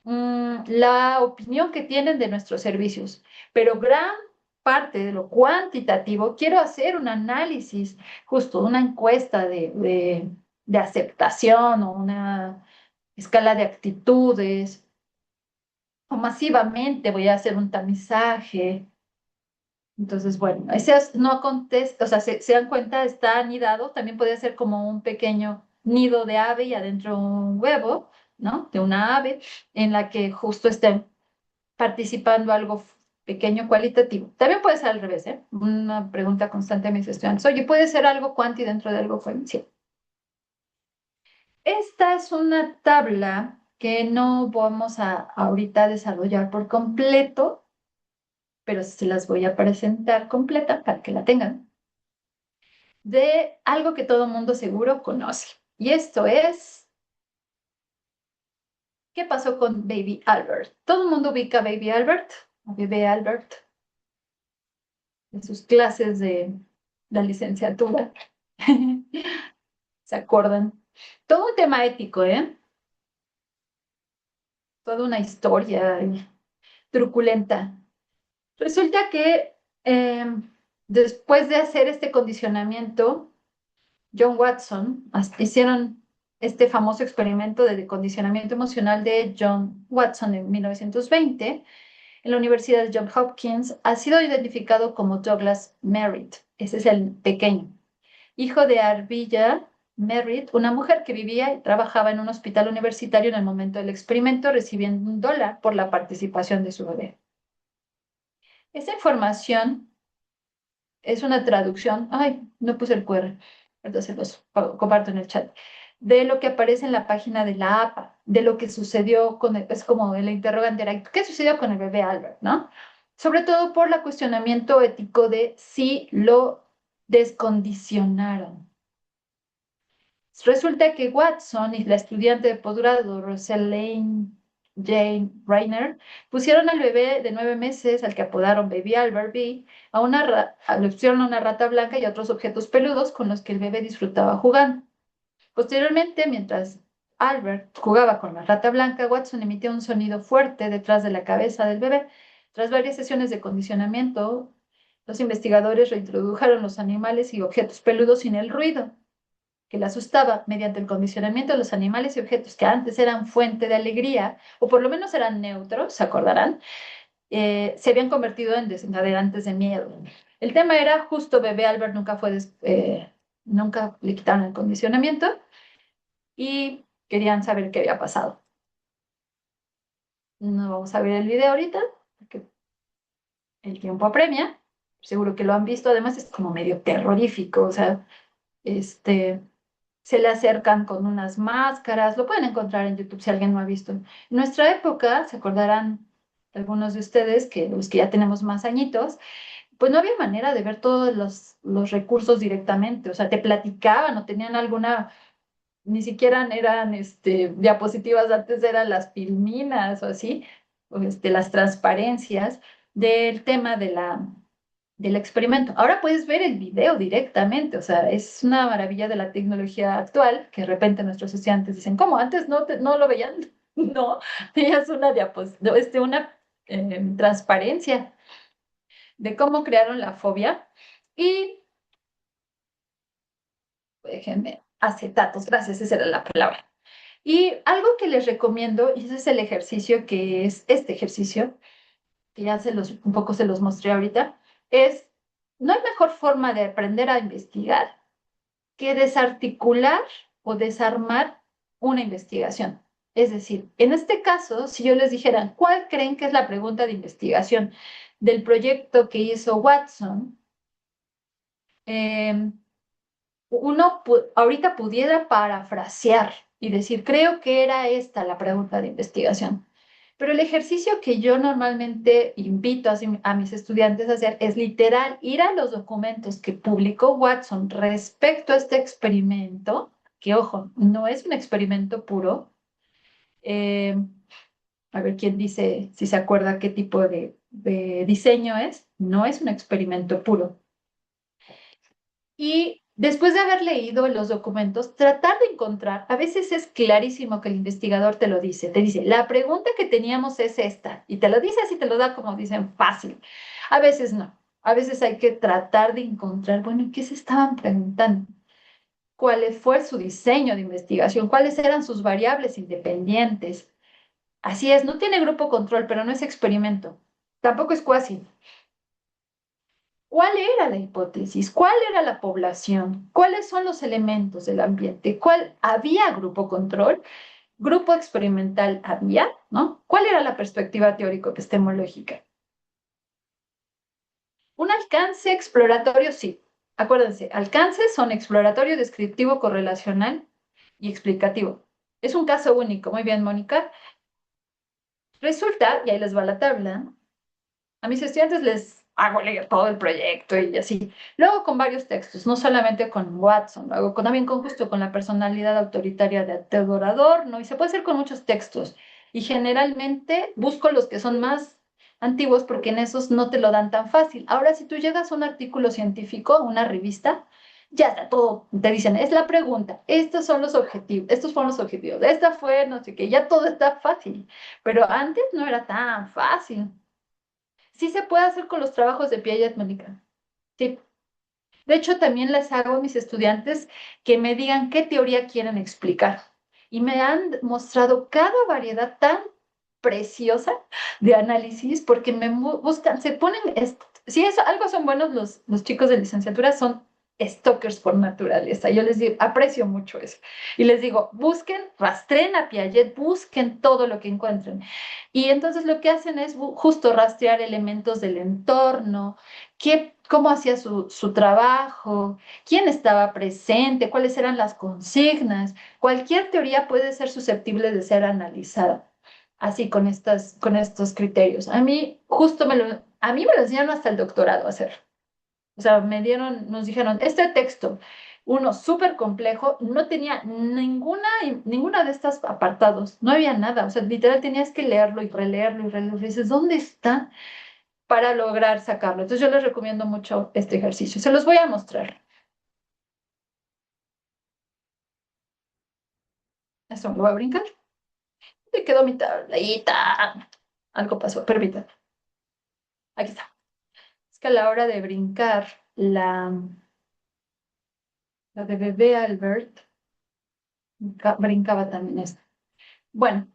la opinión que tienen de nuestros servicios, pero gran parte de lo cuantitativo, quiero hacer un análisis, justo una encuesta de aceptación o una escala de actitudes, o masivamente voy a hacer un tamizaje. Entonces, bueno, ese no contesta, o sea, se dan cuenta, está anidado, también puede ser como un pequeño nido de ave y adentro un huevo, ¿no? De una ave en la que justo estén participando algo pequeño cualitativo. También puede ser al revés, ¿eh? Una pregunta constante a mis estudiantes. Oye, ¿puede ser algo cuanti dentro de algo cuanti? Sí. Esta es una tabla que no vamos a ahorita desarrollar por completo, pero se las voy a presentar completa para que la tengan, de algo que todo mundo seguro conoce. Y esto es, ¿qué pasó con Baby Albert? ¿Todo el mundo ubica a Baby Albert? A Bebé Albert, en sus clases de la licenciatura. ¿Se acuerdan? Todo un tema ético, ¿eh? Toda una historia truculenta. Resulta que después de hacer este condicionamiento, John Watson hicieron este famoso experimento de condicionamiento emocional de John Watson en 1920 en la Universidad de Johns Hopkins. Ha sido identificado como Douglas Merritt. Ese es el pequeño, hijo de Arvilla Merritt, una mujer que vivía y trabajaba en un hospital universitario en el momento del experimento, recibiendo $1 por la participación de su bebé. Esta información es una traducción, ay, no puse el QR, entonces se los comparto en el chat, de lo que aparece en la página de la APA, de lo que sucedió es como el interrogante era, ¿qué sucedió con el bebé Albert, no? Sobre todo por el cuestionamiento ético de si lo descondicionaron. Resulta que Watson y la estudiante de posgrado Rosaline Jane Rainer pusieron al bebé de 9 meses, al que apodaron Baby Albert B, le pusieron a una rata blanca y a otros objetos peludos con los que el bebé disfrutaba jugando. Posteriormente, mientras Albert jugaba con la rata blanca, Watson emitía un sonido fuerte detrás de la cabeza del bebé. Tras varias sesiones de condicionamiento, los investigadores reintrodujeron los animales y objetos peludos sin el ruido que le asustaba mediante el condicionamiento de los animales y objetos que antes eran fuente de alegría, o por lo menos eran neutros, se acordarán, se habían convertido en desencadenantes de miedo. El tema era justo bebé Albert nunca le quitaron el condicionamiento y querían saber qué había pasado. No vamos a ver el video ahorita, porque el tiempo apremia. Seguro que lo han visto, además es como medio terrorífico, o sea, se le acercan con unas máscaras, lo pueden encontrar en YouTube si alguien no ha visto. En nuestra época, se acordarán algunos de ustedes, que los que ya tenemos más añitos, pues no había manera de ver todos los recursos directamente, o sea, te platicaban o tenían alguna, ni siquiera eran diapositivas, antes eran las filminas o así, o las transparencias del tema del experimento. Ahora puedes ver el video directamente, o sea, es una maravilla de la tecnología actual que de repente nuestros estudiantes dicen, ¿cómo? Antes no lo veían. No, tenías una no, una transparencia de cómo crearon la fobia y déjenme, acetatos, gracias, esa era la palabra. Y algo que les recomiendo, y ese es el ejercicio que es este ejercicio, que ya un poco se los mostré ahorita, es, no hay mejor forma de aprender a investigar que desarticular o desarmar una investigación. Es decir, en este caso, si yo les dijera, ¿cuál creen que es la pregunta de investigación del proyecto que hizo Watson? Eh, uno ahorita pudiera parafrasear y decir, creo que era esta la pregunta de investigación. Pero el ejercicio que yo normalmente invito a mis estudiantes a hacer es literal ir a los documentos que publicó Watson respecto a este experimento, que ojo, no es un experimento puro. Eh, a ver quién dice, si se acuerda qué tipo de diseño es. No es un experimento puro. Y después de haber leído los documentos, tratar de encontrar, a veces es clarísimo que el investigador te dice, la pregunta que teníamos es esta, y te lo dice así, te lo da como dicen, fácil. A veces no, a veces hay que tratar de encontrar, bueno, ¿qué se estaban preguntando? ¿Cuál fue su diseño de investigación? ¿Cuáles eran sus variables independientes? Así es, no tiene grupo control, pero no es experimento. Tampoco es cuasi. ¿Cuál era la hipótesis? ¿Cuál era la población? ¿Cuáles son los elementos del ambiente? ¿Cuál había grupo control? ¿Grupo experimental había? ¿No? ¿Cuál era la perspectiva teórico-epistemológica? Un alcance exploratorio, sí. Acuérdense, alcances son exploratorio, descriptivo, correlacional y explicativo. Es un caso único. Muy bien, Mónica. Resulta, y ahí les va la tabla, a mis estudiantes les hago leer todo el proyecto y así. Luego con varios textos, no solamente con Watson, lo hago también con justo con la personalidad autoritaria de Theodor Adorno, y se puede hacer con muchos textos. Y generalmente busco los que son más antiguos porque en esos no te lo dan tan fácil. Ahora, si tú llegas a un artículo científico, a una revista, ya está todo, te dicen, es la pregunta, estos son los objetivos, estos fueron los objetivos, esta fue, no sé qué, ya todo está fácil, pero antes no era tan fácil. Sí se puede hacer con los trabajos de Piaget, Mónica. Sí. De hecho, también les hago a mis estudiantes que me digan qué teoría quieren explicar. Y me han mostrado cada variedad tan preciosa de análisis porque buscan, se ponen, si es, algo son buenos los chicos de licenciatura, son stalkers por naturaleza. Yo les digo, aprecio mucho eso. Y les digo, busquen, rastreen a Piaget, busquen todo lo que encuentren. Y entonces lo que hacen es justo rastrear elementos del entorno, cómo hacía su trabajo, quién estaba presente, cuáles eran las consignas. Cualquier teoría puede ser susceptible de ser analizada, así con estos criterios. A mí justo a mí me lo enseñaron hasta el doctorado a hacer. O sea, nos dijeron, este texto, uno súper complejo, no tenía ninguna de estos apartados, no había nada, o sea, literal tenías que leerlo y releerlo y releerlo. Y dices, ¿dónde está para lograr sacarlo? Entonces yo les recomiendo mucho este ejercicio. Se los voy a mostrar. Eso lo voy a brincar. Me quedó mi tablerita. Algo pasó, permítanme. Aquí está. Es que a la hora de brincar la de bebé Albert, brincaba también esto. Bueno,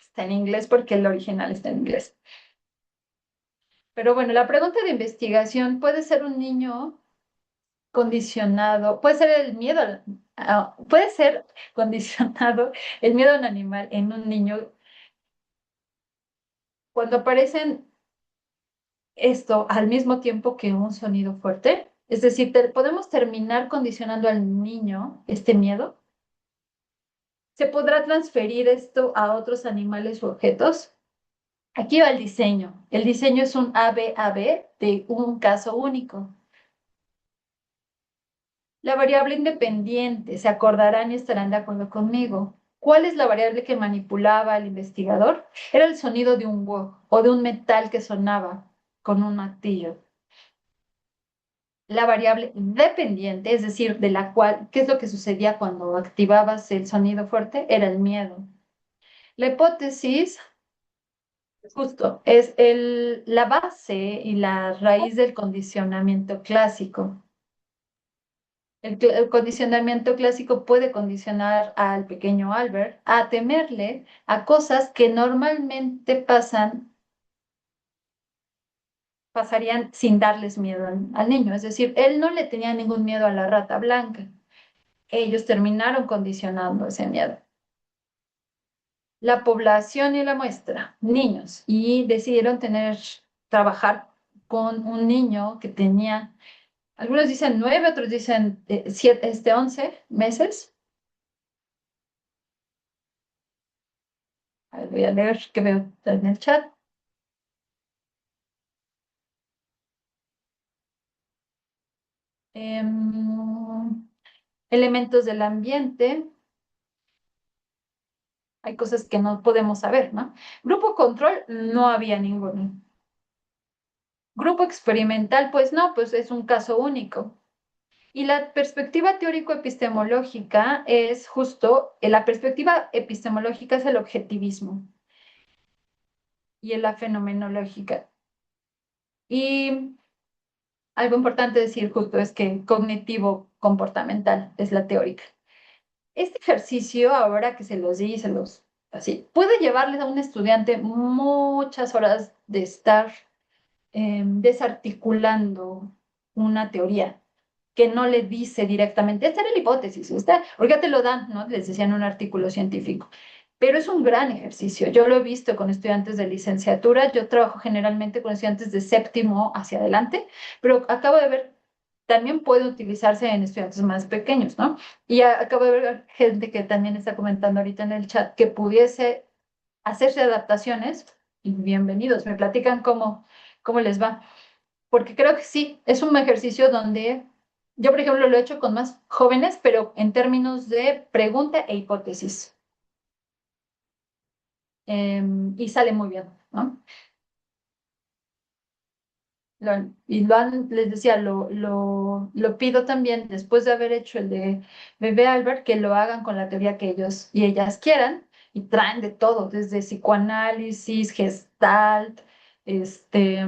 está en inglés porque el original está en inglés. Pero bueno, la pregunta de investigación puede ser un niño condicionado, puede ser el miedo, puede ser condicionado el miedo a un animal en un niño cuando aparecen esto al mismo tiempo que un sonido fuerte. Es decir, podemos terminar condicionando al niño este miedo. ¿Se podrá transferir esto a otros animales u objetos? Aquí va el diseño. El diseño es un ABAB de un caso único. La variable independiente, se acordarán y estarán de acuerdo conmigo. ¿Cuál es la variable que manipulaba el investigador? Era el sonido de un wok o de un metal que sonaba con un martillo. La variable dependiente, es decir, ¿qué es lo que sucedía cuando activabas el sonido fuerte? Era el miedo. La hipótesis justo es la base y la raíz del condicionamiento clásico. El condicionamiento clásico puede condicionar al pequeño Albert a temerle a cosas que normalmente pasarían sin darles miedo al niño. Es decir, él no le tenía ningún miedo a la rata blanca. Ellos terminaron condicionando ese miedo. La población y la muestra, niños, y decidieron trabajar con un niño que tenía, algunos dicen 9, otros dicen 11 meses. A ver, voy a leer que veo en el chat. Elementos del ambiente. Hay cosas que no podemos saber, ¿no? Grupo control, no había ninguno. Grupo experimental, pues no, pues es un caso único. Y la perspectiva teórico-epistemológica es justo, la perspectiva epistemológica es el objetivismo y en la fenomenológica. Y algo importante decir justo es que cognitivo-comportamental es la teórica. Este ejercicio, ahora que se los di, así, puede llevarles a un estudiante muchas horas de estar desarticulando una teoría que no le dice directamente, esta era la hipótesis, porque ya te lo dan, ¿no? Les decían un artículo científico. Pero es un gran ejercicio. Yo lo he visto con estudiantes de licenciatura, yo trabajo generalmente con estudiantes de séptimo hacia adelante, pero acabo de ver, también puede utilizarse en estudiantes más pequeños, ¿no? Y acabo de ver gente que también está comentando ahorita en el chat que pudiese hacerse adaptaciones, y bienvenidos, me platican cómo les va. Porque creo que sí, es un ejercicio donde yo, por ejemplo, lo he hecho con más jóvenes, pero en términos de pregunta e hipótesis. Y sale muy bien, ¿no? Les decía, lo pido también después de haber hecho el de Bebé Albert, que lo hagan con la teoría que ellos y ellas quieran y traen de todo, desde psicoanálisis, gestalt, este,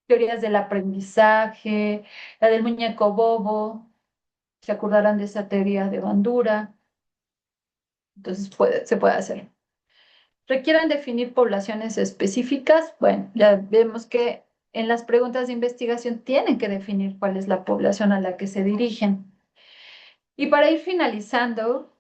teorías del aprendizaje, la del muñeco bobo, se acordarán de esa teoría de Bandura, entonces se puede hacer. ¿Requieren definir poblaciones específicas? Bueno, ya vemos que en las preguntas de investigación tienen que definir cuál es la población a la que se dirigen. Y para ir finalizando,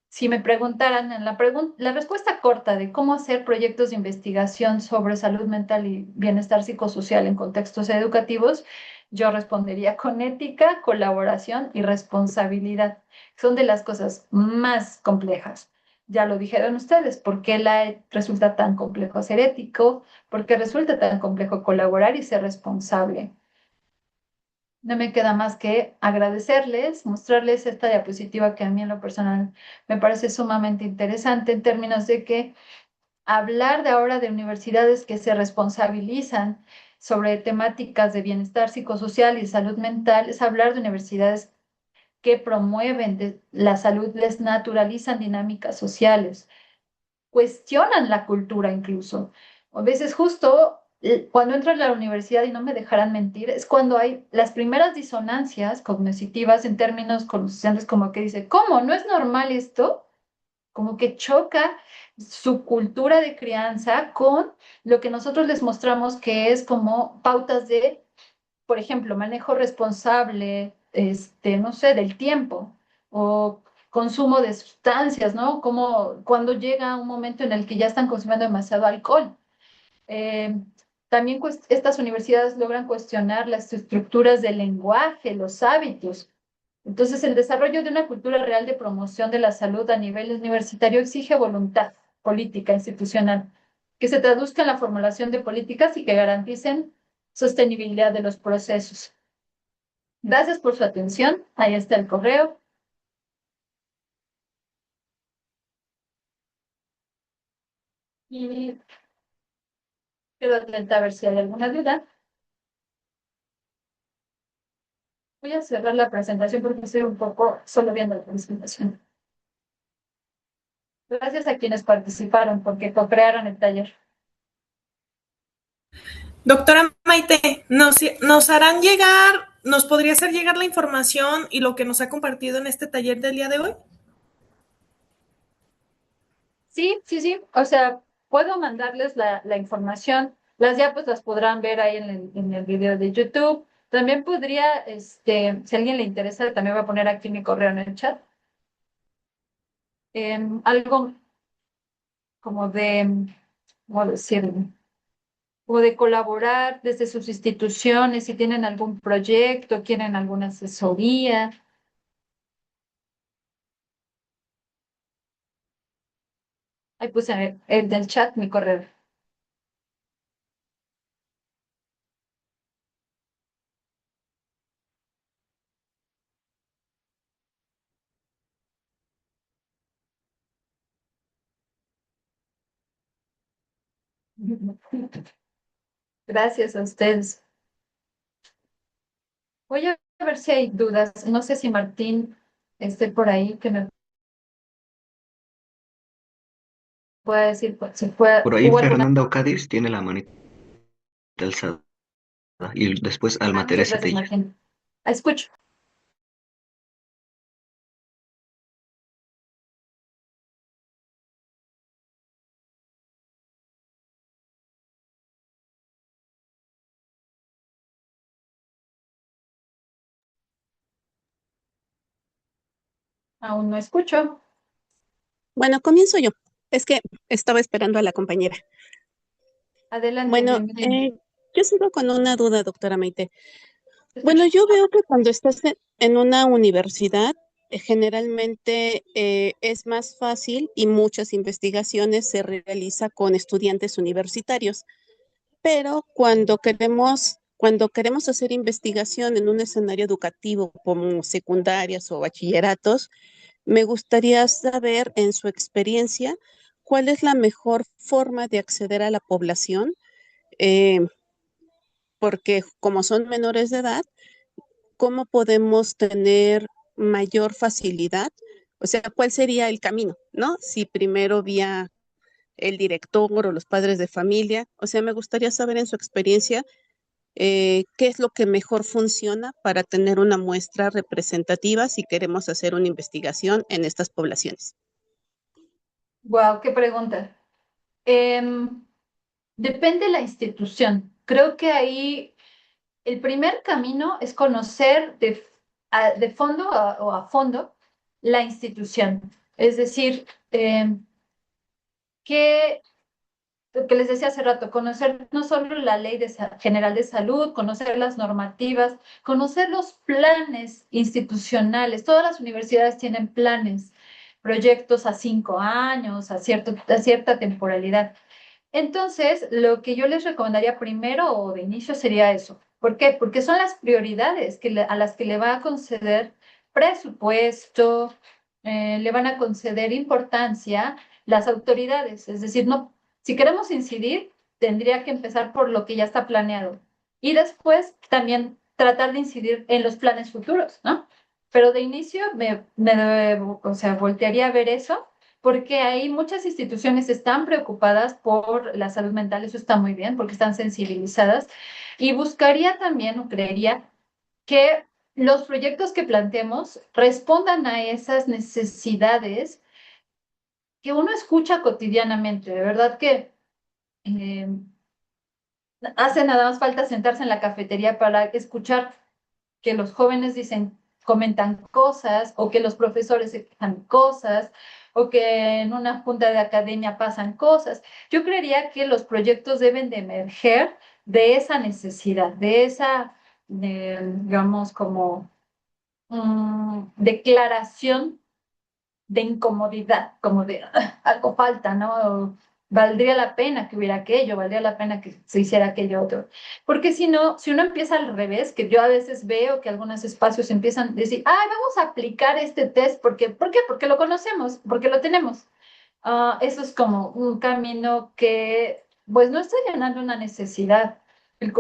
si me preguntaran en la respuesta corta de cómo hacer proyectos de investigación sobre salud mental y bienestar psicosocial en contextos educativos, yo respondería con ética, colaboración y responsabilidad. Son de las cosas más complejas. Ya lo dijeron ustedes, ¿por qué resulta tan complejo ser ético? ¿Por qué resulta tan complejo colaborar y ser responsable? No me queda más que agradecerles, mostrarles esta diapositiva que a mí en lo personal me parece sumamente interesante en términos de que hablar de ahora de universidades que se responsabilizan sobre temáticas de bienestar psicosocial y salud mental es hablar de universidades que promueven la salud, les naturalizan dinámicas sociales, cuestionan la cultura incluso. A veces justo cuando entro a la universidad, y no me dejarán mentir, es cuando hay las primeras disonancias cognitivas en términos conocientes, como que dice, ¿cómo? ¿No es normal esto? Como que choca su cultura de crianza con lo que nosotros les mostramos que es como pautas de, por ejemplo, manejo responsable, no sé, del tiempo o consumo de sustancias, ¿no? Como cuando llega un momento en el que ya están consumiendo demasiado alcohol. Eh, También estas universidades logran cuestionar las estructuras del lenguaje, los hábitos. Entonces, el desarrollo de una cultura real de promoción de la salud a nivel universitario exige voluntad política institucional, que se traduzca en la formulación de políticas y que garanticen sostenibilidad de los procesos. Gracias por su atención. Ahí está el correo. Y quedo atenta a ver si hay alguna duda. Voy a cerrar la presentación porque estoy un poco solo viendo la presentación. Gracias a quienes participaron porque co-crearon el taller. Doctora Maite, nos harán llegar, nos podría hacer llegar la información y lo que nos ha compartido en este taller del día de hoy. Sí, sí, sí. O sea, puedo mandarles la información. Las ya pues las podrán ver ahí en el video de YouTube. También podría, si a alguien le interesa, también voy a poner aquí mi correo en el chat. Algo como de, ¿cómo decirlo? Como de colaborar desde sus instituciones, si tienen algún proyecto, quieren alguna asesoría. Ahí puse el del chat mi correo. Gracias a ustedes. Voy a ver si hay dudas. No sé si Martín esté por ahí, que me pueda decir pues, si fue, Por ahí hubo alguna. Fernanda Ocadiz tiene la manita alzada y después Alma Muchas Teresa gracias, Tella. Martín. Escucho. Aún no escucho. Bueno, comienzo yo. Es que estaba esperando a la compañera. Adelante, Bueno, bienvenido. yo sigo con una duda, doctora Maite. Te Bueno, escucho. yo veo que cuando estás en una universidad, generalmente es más fácil y muchas investigaciones se realiza con estudiantes universitarios, pero cuando queremos hacer investigación en un escenario educativo como secundarias o bachilleratos, me gustaría saber en su experiencia cuál es la mejor forma de acceder a la población, eh, porque como son menores de edad, ¿cómo podemos tener mayor facilidad? O sea, ¿cuál sería el camino, no? Si primero vía el director o los padres de familia. O sea, me gustaría saber en su experiencia qué es lo que mejor funciona para tener una muestra representativa si queremos hacer una investigación en estas poblaciones. Wow, qué pregunta. Em, Depende de la institución. Creo que ahí el primer camino es conocer de fondo o a fondo la institución. Es decir, que lo que les decía hace rato, conocer no solo la ley general de salud, conocer las normativas, conocer los planes institucionales. Todas las universidades tienen planes, proyectos a 5 años, a cierta temporalidad. Entonces, lo que yo les recomendaría primero o de inicio sería eso. ¿Por qué? Porque son las prioridades a las que le va a conceder presupuesto, le van a conceder importancia las autoridades. Es decir, no, si queremos incidir, tendría que empezar por lo que ya está planeado y después también tratar de incidir en los planes futuros, ¿no? Pero de inicio o sea, voltearía a ver eso porque hay muchas instituciones que están preocupadas por la salud mental, eso está muy bien, porque están sensibilizadas, y buscaría también, o creería, que los proyectos que planteemos respondan a esas necesidades que uno escucha cotidianamente, de verdad que eh, hace nada más falta sentarse en la cafetería para escuchar que los jóvenes dicen, comentan cosas, o que los profesores se quejan cosas, o que en una junta de academia pasan cosas. Yo creería que los proyectos deben de emerger de esa necesidad, de esa, digamos, como declaración de incomodidad, como de algo falta, ¿no? Valdría la pena que hubiera aquello, valdría la pena que se hiciera aquello otro. Porque si no, si uno empieza al revés, que yo a veces veo que algunos espacios empiezan a decir, ay, vamos a aplicar este test, ¿por qué? Porque lo conocemos, porque lo tenemos. Eso es como un camino que, pues, no está llenando una necesidad.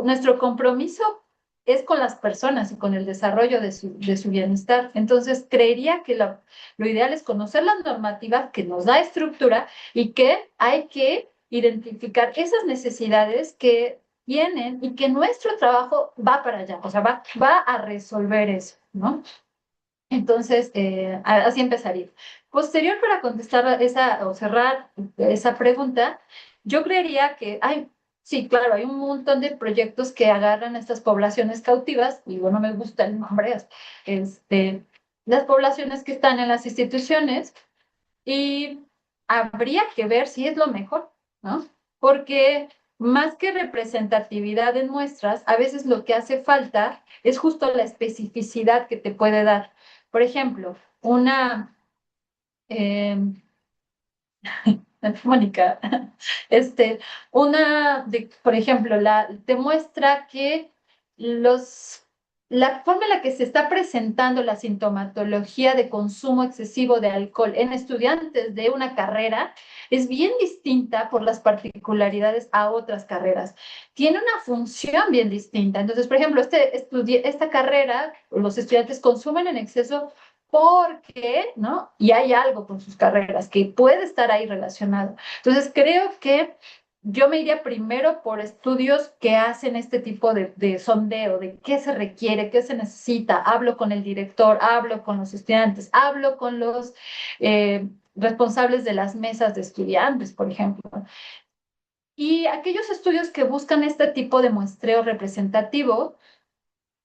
Nuestro compromiso es con las personas y con el desarrollo de su bienestar. Entonces, creería que lo ideal es conocer la normativa que nos da estructura y que hay que identificar esas necesidades que tienen y que nuestro trabajo va para allá, o sea, va a resolver eso, ¿no? Entonces, así empezaría. Posterior para contestar esa o cerrar esa pregunta, yo creería que hay, sí, claro, hay un montón de proyectos que agarran estas poblaciones cautivas, y bueno, me gusta el nombre, este, las poblaciones que están en las instituciones, y habría que ver si es lo mejor, ¿no? Porque más que representatividad en muestras, a veces lo que hace falta es justo la especificidad que te puede dar. Por ejemplo, eh, Mónica, este, por ejemplo, te muestra que los, la forma en la que se está presentando la sintomatología de consumo excesivo de alcohol en estudiantes de una carrera es bien distinta por las particularidades a otras carreras. Tiene una función bien distinta. Entonces, por ejemplo, esta carrera, los estudiantes consumen en exceso porque, ¿no? Y hay algo con sus carreras que puede estar ahí relacionado. Entonces, creo que yo me iría primero por estudios que hacen este tipo de sondeo, de qué se requiere, qué se necesita. Hablo con el director, hablo con los estudiantes, hablo con los responsables de las mesas de estudiantes, por ejemplo. Y aquellos estudios que buscan este tipo de muestreo representativo,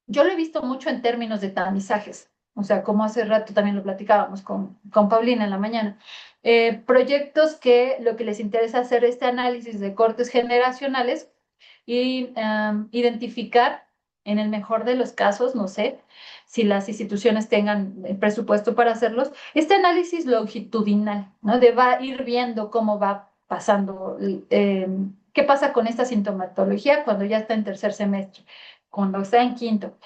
yo lo he visto mucho en términos de tamizajes, o sea, como hace rato también lo platicábamos con Paulina en la mañana. Proyectos que lo que les interesa hacer este análisis de cortes generacionales y identificar, en el mejor de los casos, no sé si las instituciones tengan el presupuesto para hacerlos, este análisis longitudinal, ¿no? De va a ir viendo cómo va pasando, qué pasa con esta sintomatología cuando ya está en tercer semestre, cuando está en quinto.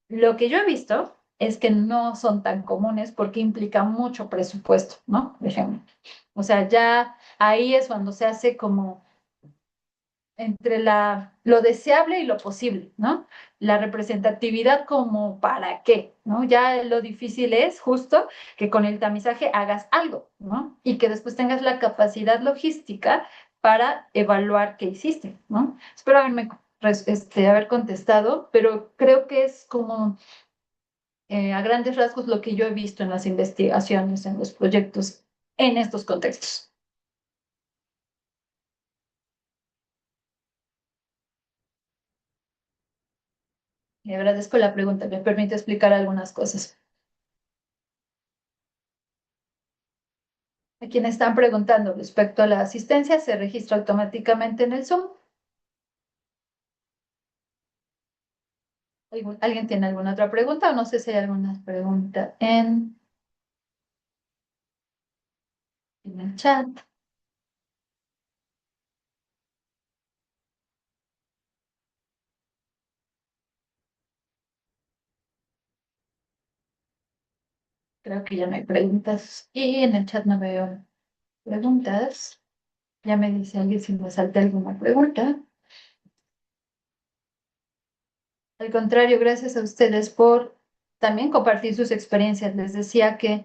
Lo que yo he visto es que no son tan comunes porque implica mucho presupuesto, ¿no? Por ejemplo. O sea, ya ahí es cuando se hace como entre lo deseable y lo posible, ¿no? La representatividad como para qué, ¿no? Ya lo difícil es justo que con el tamizaje hagas algo, ¿no? Y que después tengas la capacidad logística para evaluar qué hiciste, ¿no? Espero haber contestado, pero creo que es como a grandes rasgos lo que yo he visto en las investigaciones, en los proyectos, en estos contextos. Le agradezco la pregunta, me permite explicar algunas cosas. A quienes están preguntando respecto a la asistencia, se registra automáticamente en el Zoom. ¿Alguien tiene alguna otra pregunta o no sé si hay alguna pregunta en el chat? Creo que ya no hay preguntas y en el chat no veo preguntas. Ya me dice alguien si me salta alguna pregunta. Al contrario, gracias a ustedes por también compartir sus experiencias. Les decía que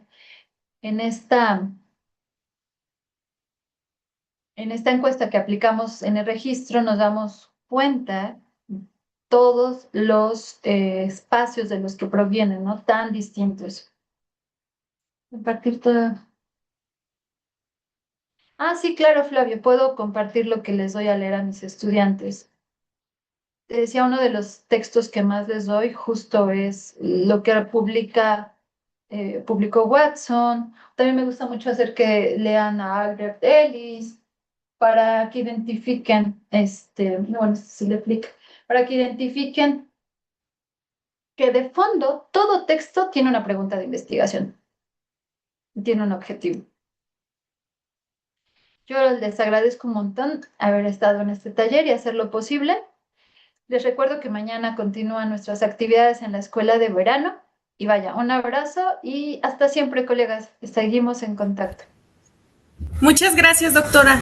en esta encuesta que aplicamos en el registro nos damos cuenta todos los espacios de los que provienen, ¿no? Tan distintos. Compartir todo. Ah, sí, claro, Flavio, puedo compartir lo que les doy a leer a mis estudiantes. Te decía, uno de los textos que más les doy justo es lo que publicó Watson. También me gusta mucho hacer que lean a Albert Ellis para que identifiquen, no, bueno, si le explico, para que identifiquen que de fondo todo texto tiene una pregunta de investigación, tiene un objetivo. Yo les agradezco un montón haber estado en este taller y hacer lo posible. Les recuerdo que mañana continúan nuestras actividades en la escuela de verano. Y vaya, un abrazo y hasta siempre, colegas. Seguimos en contacto. Muchas gracias, doctora.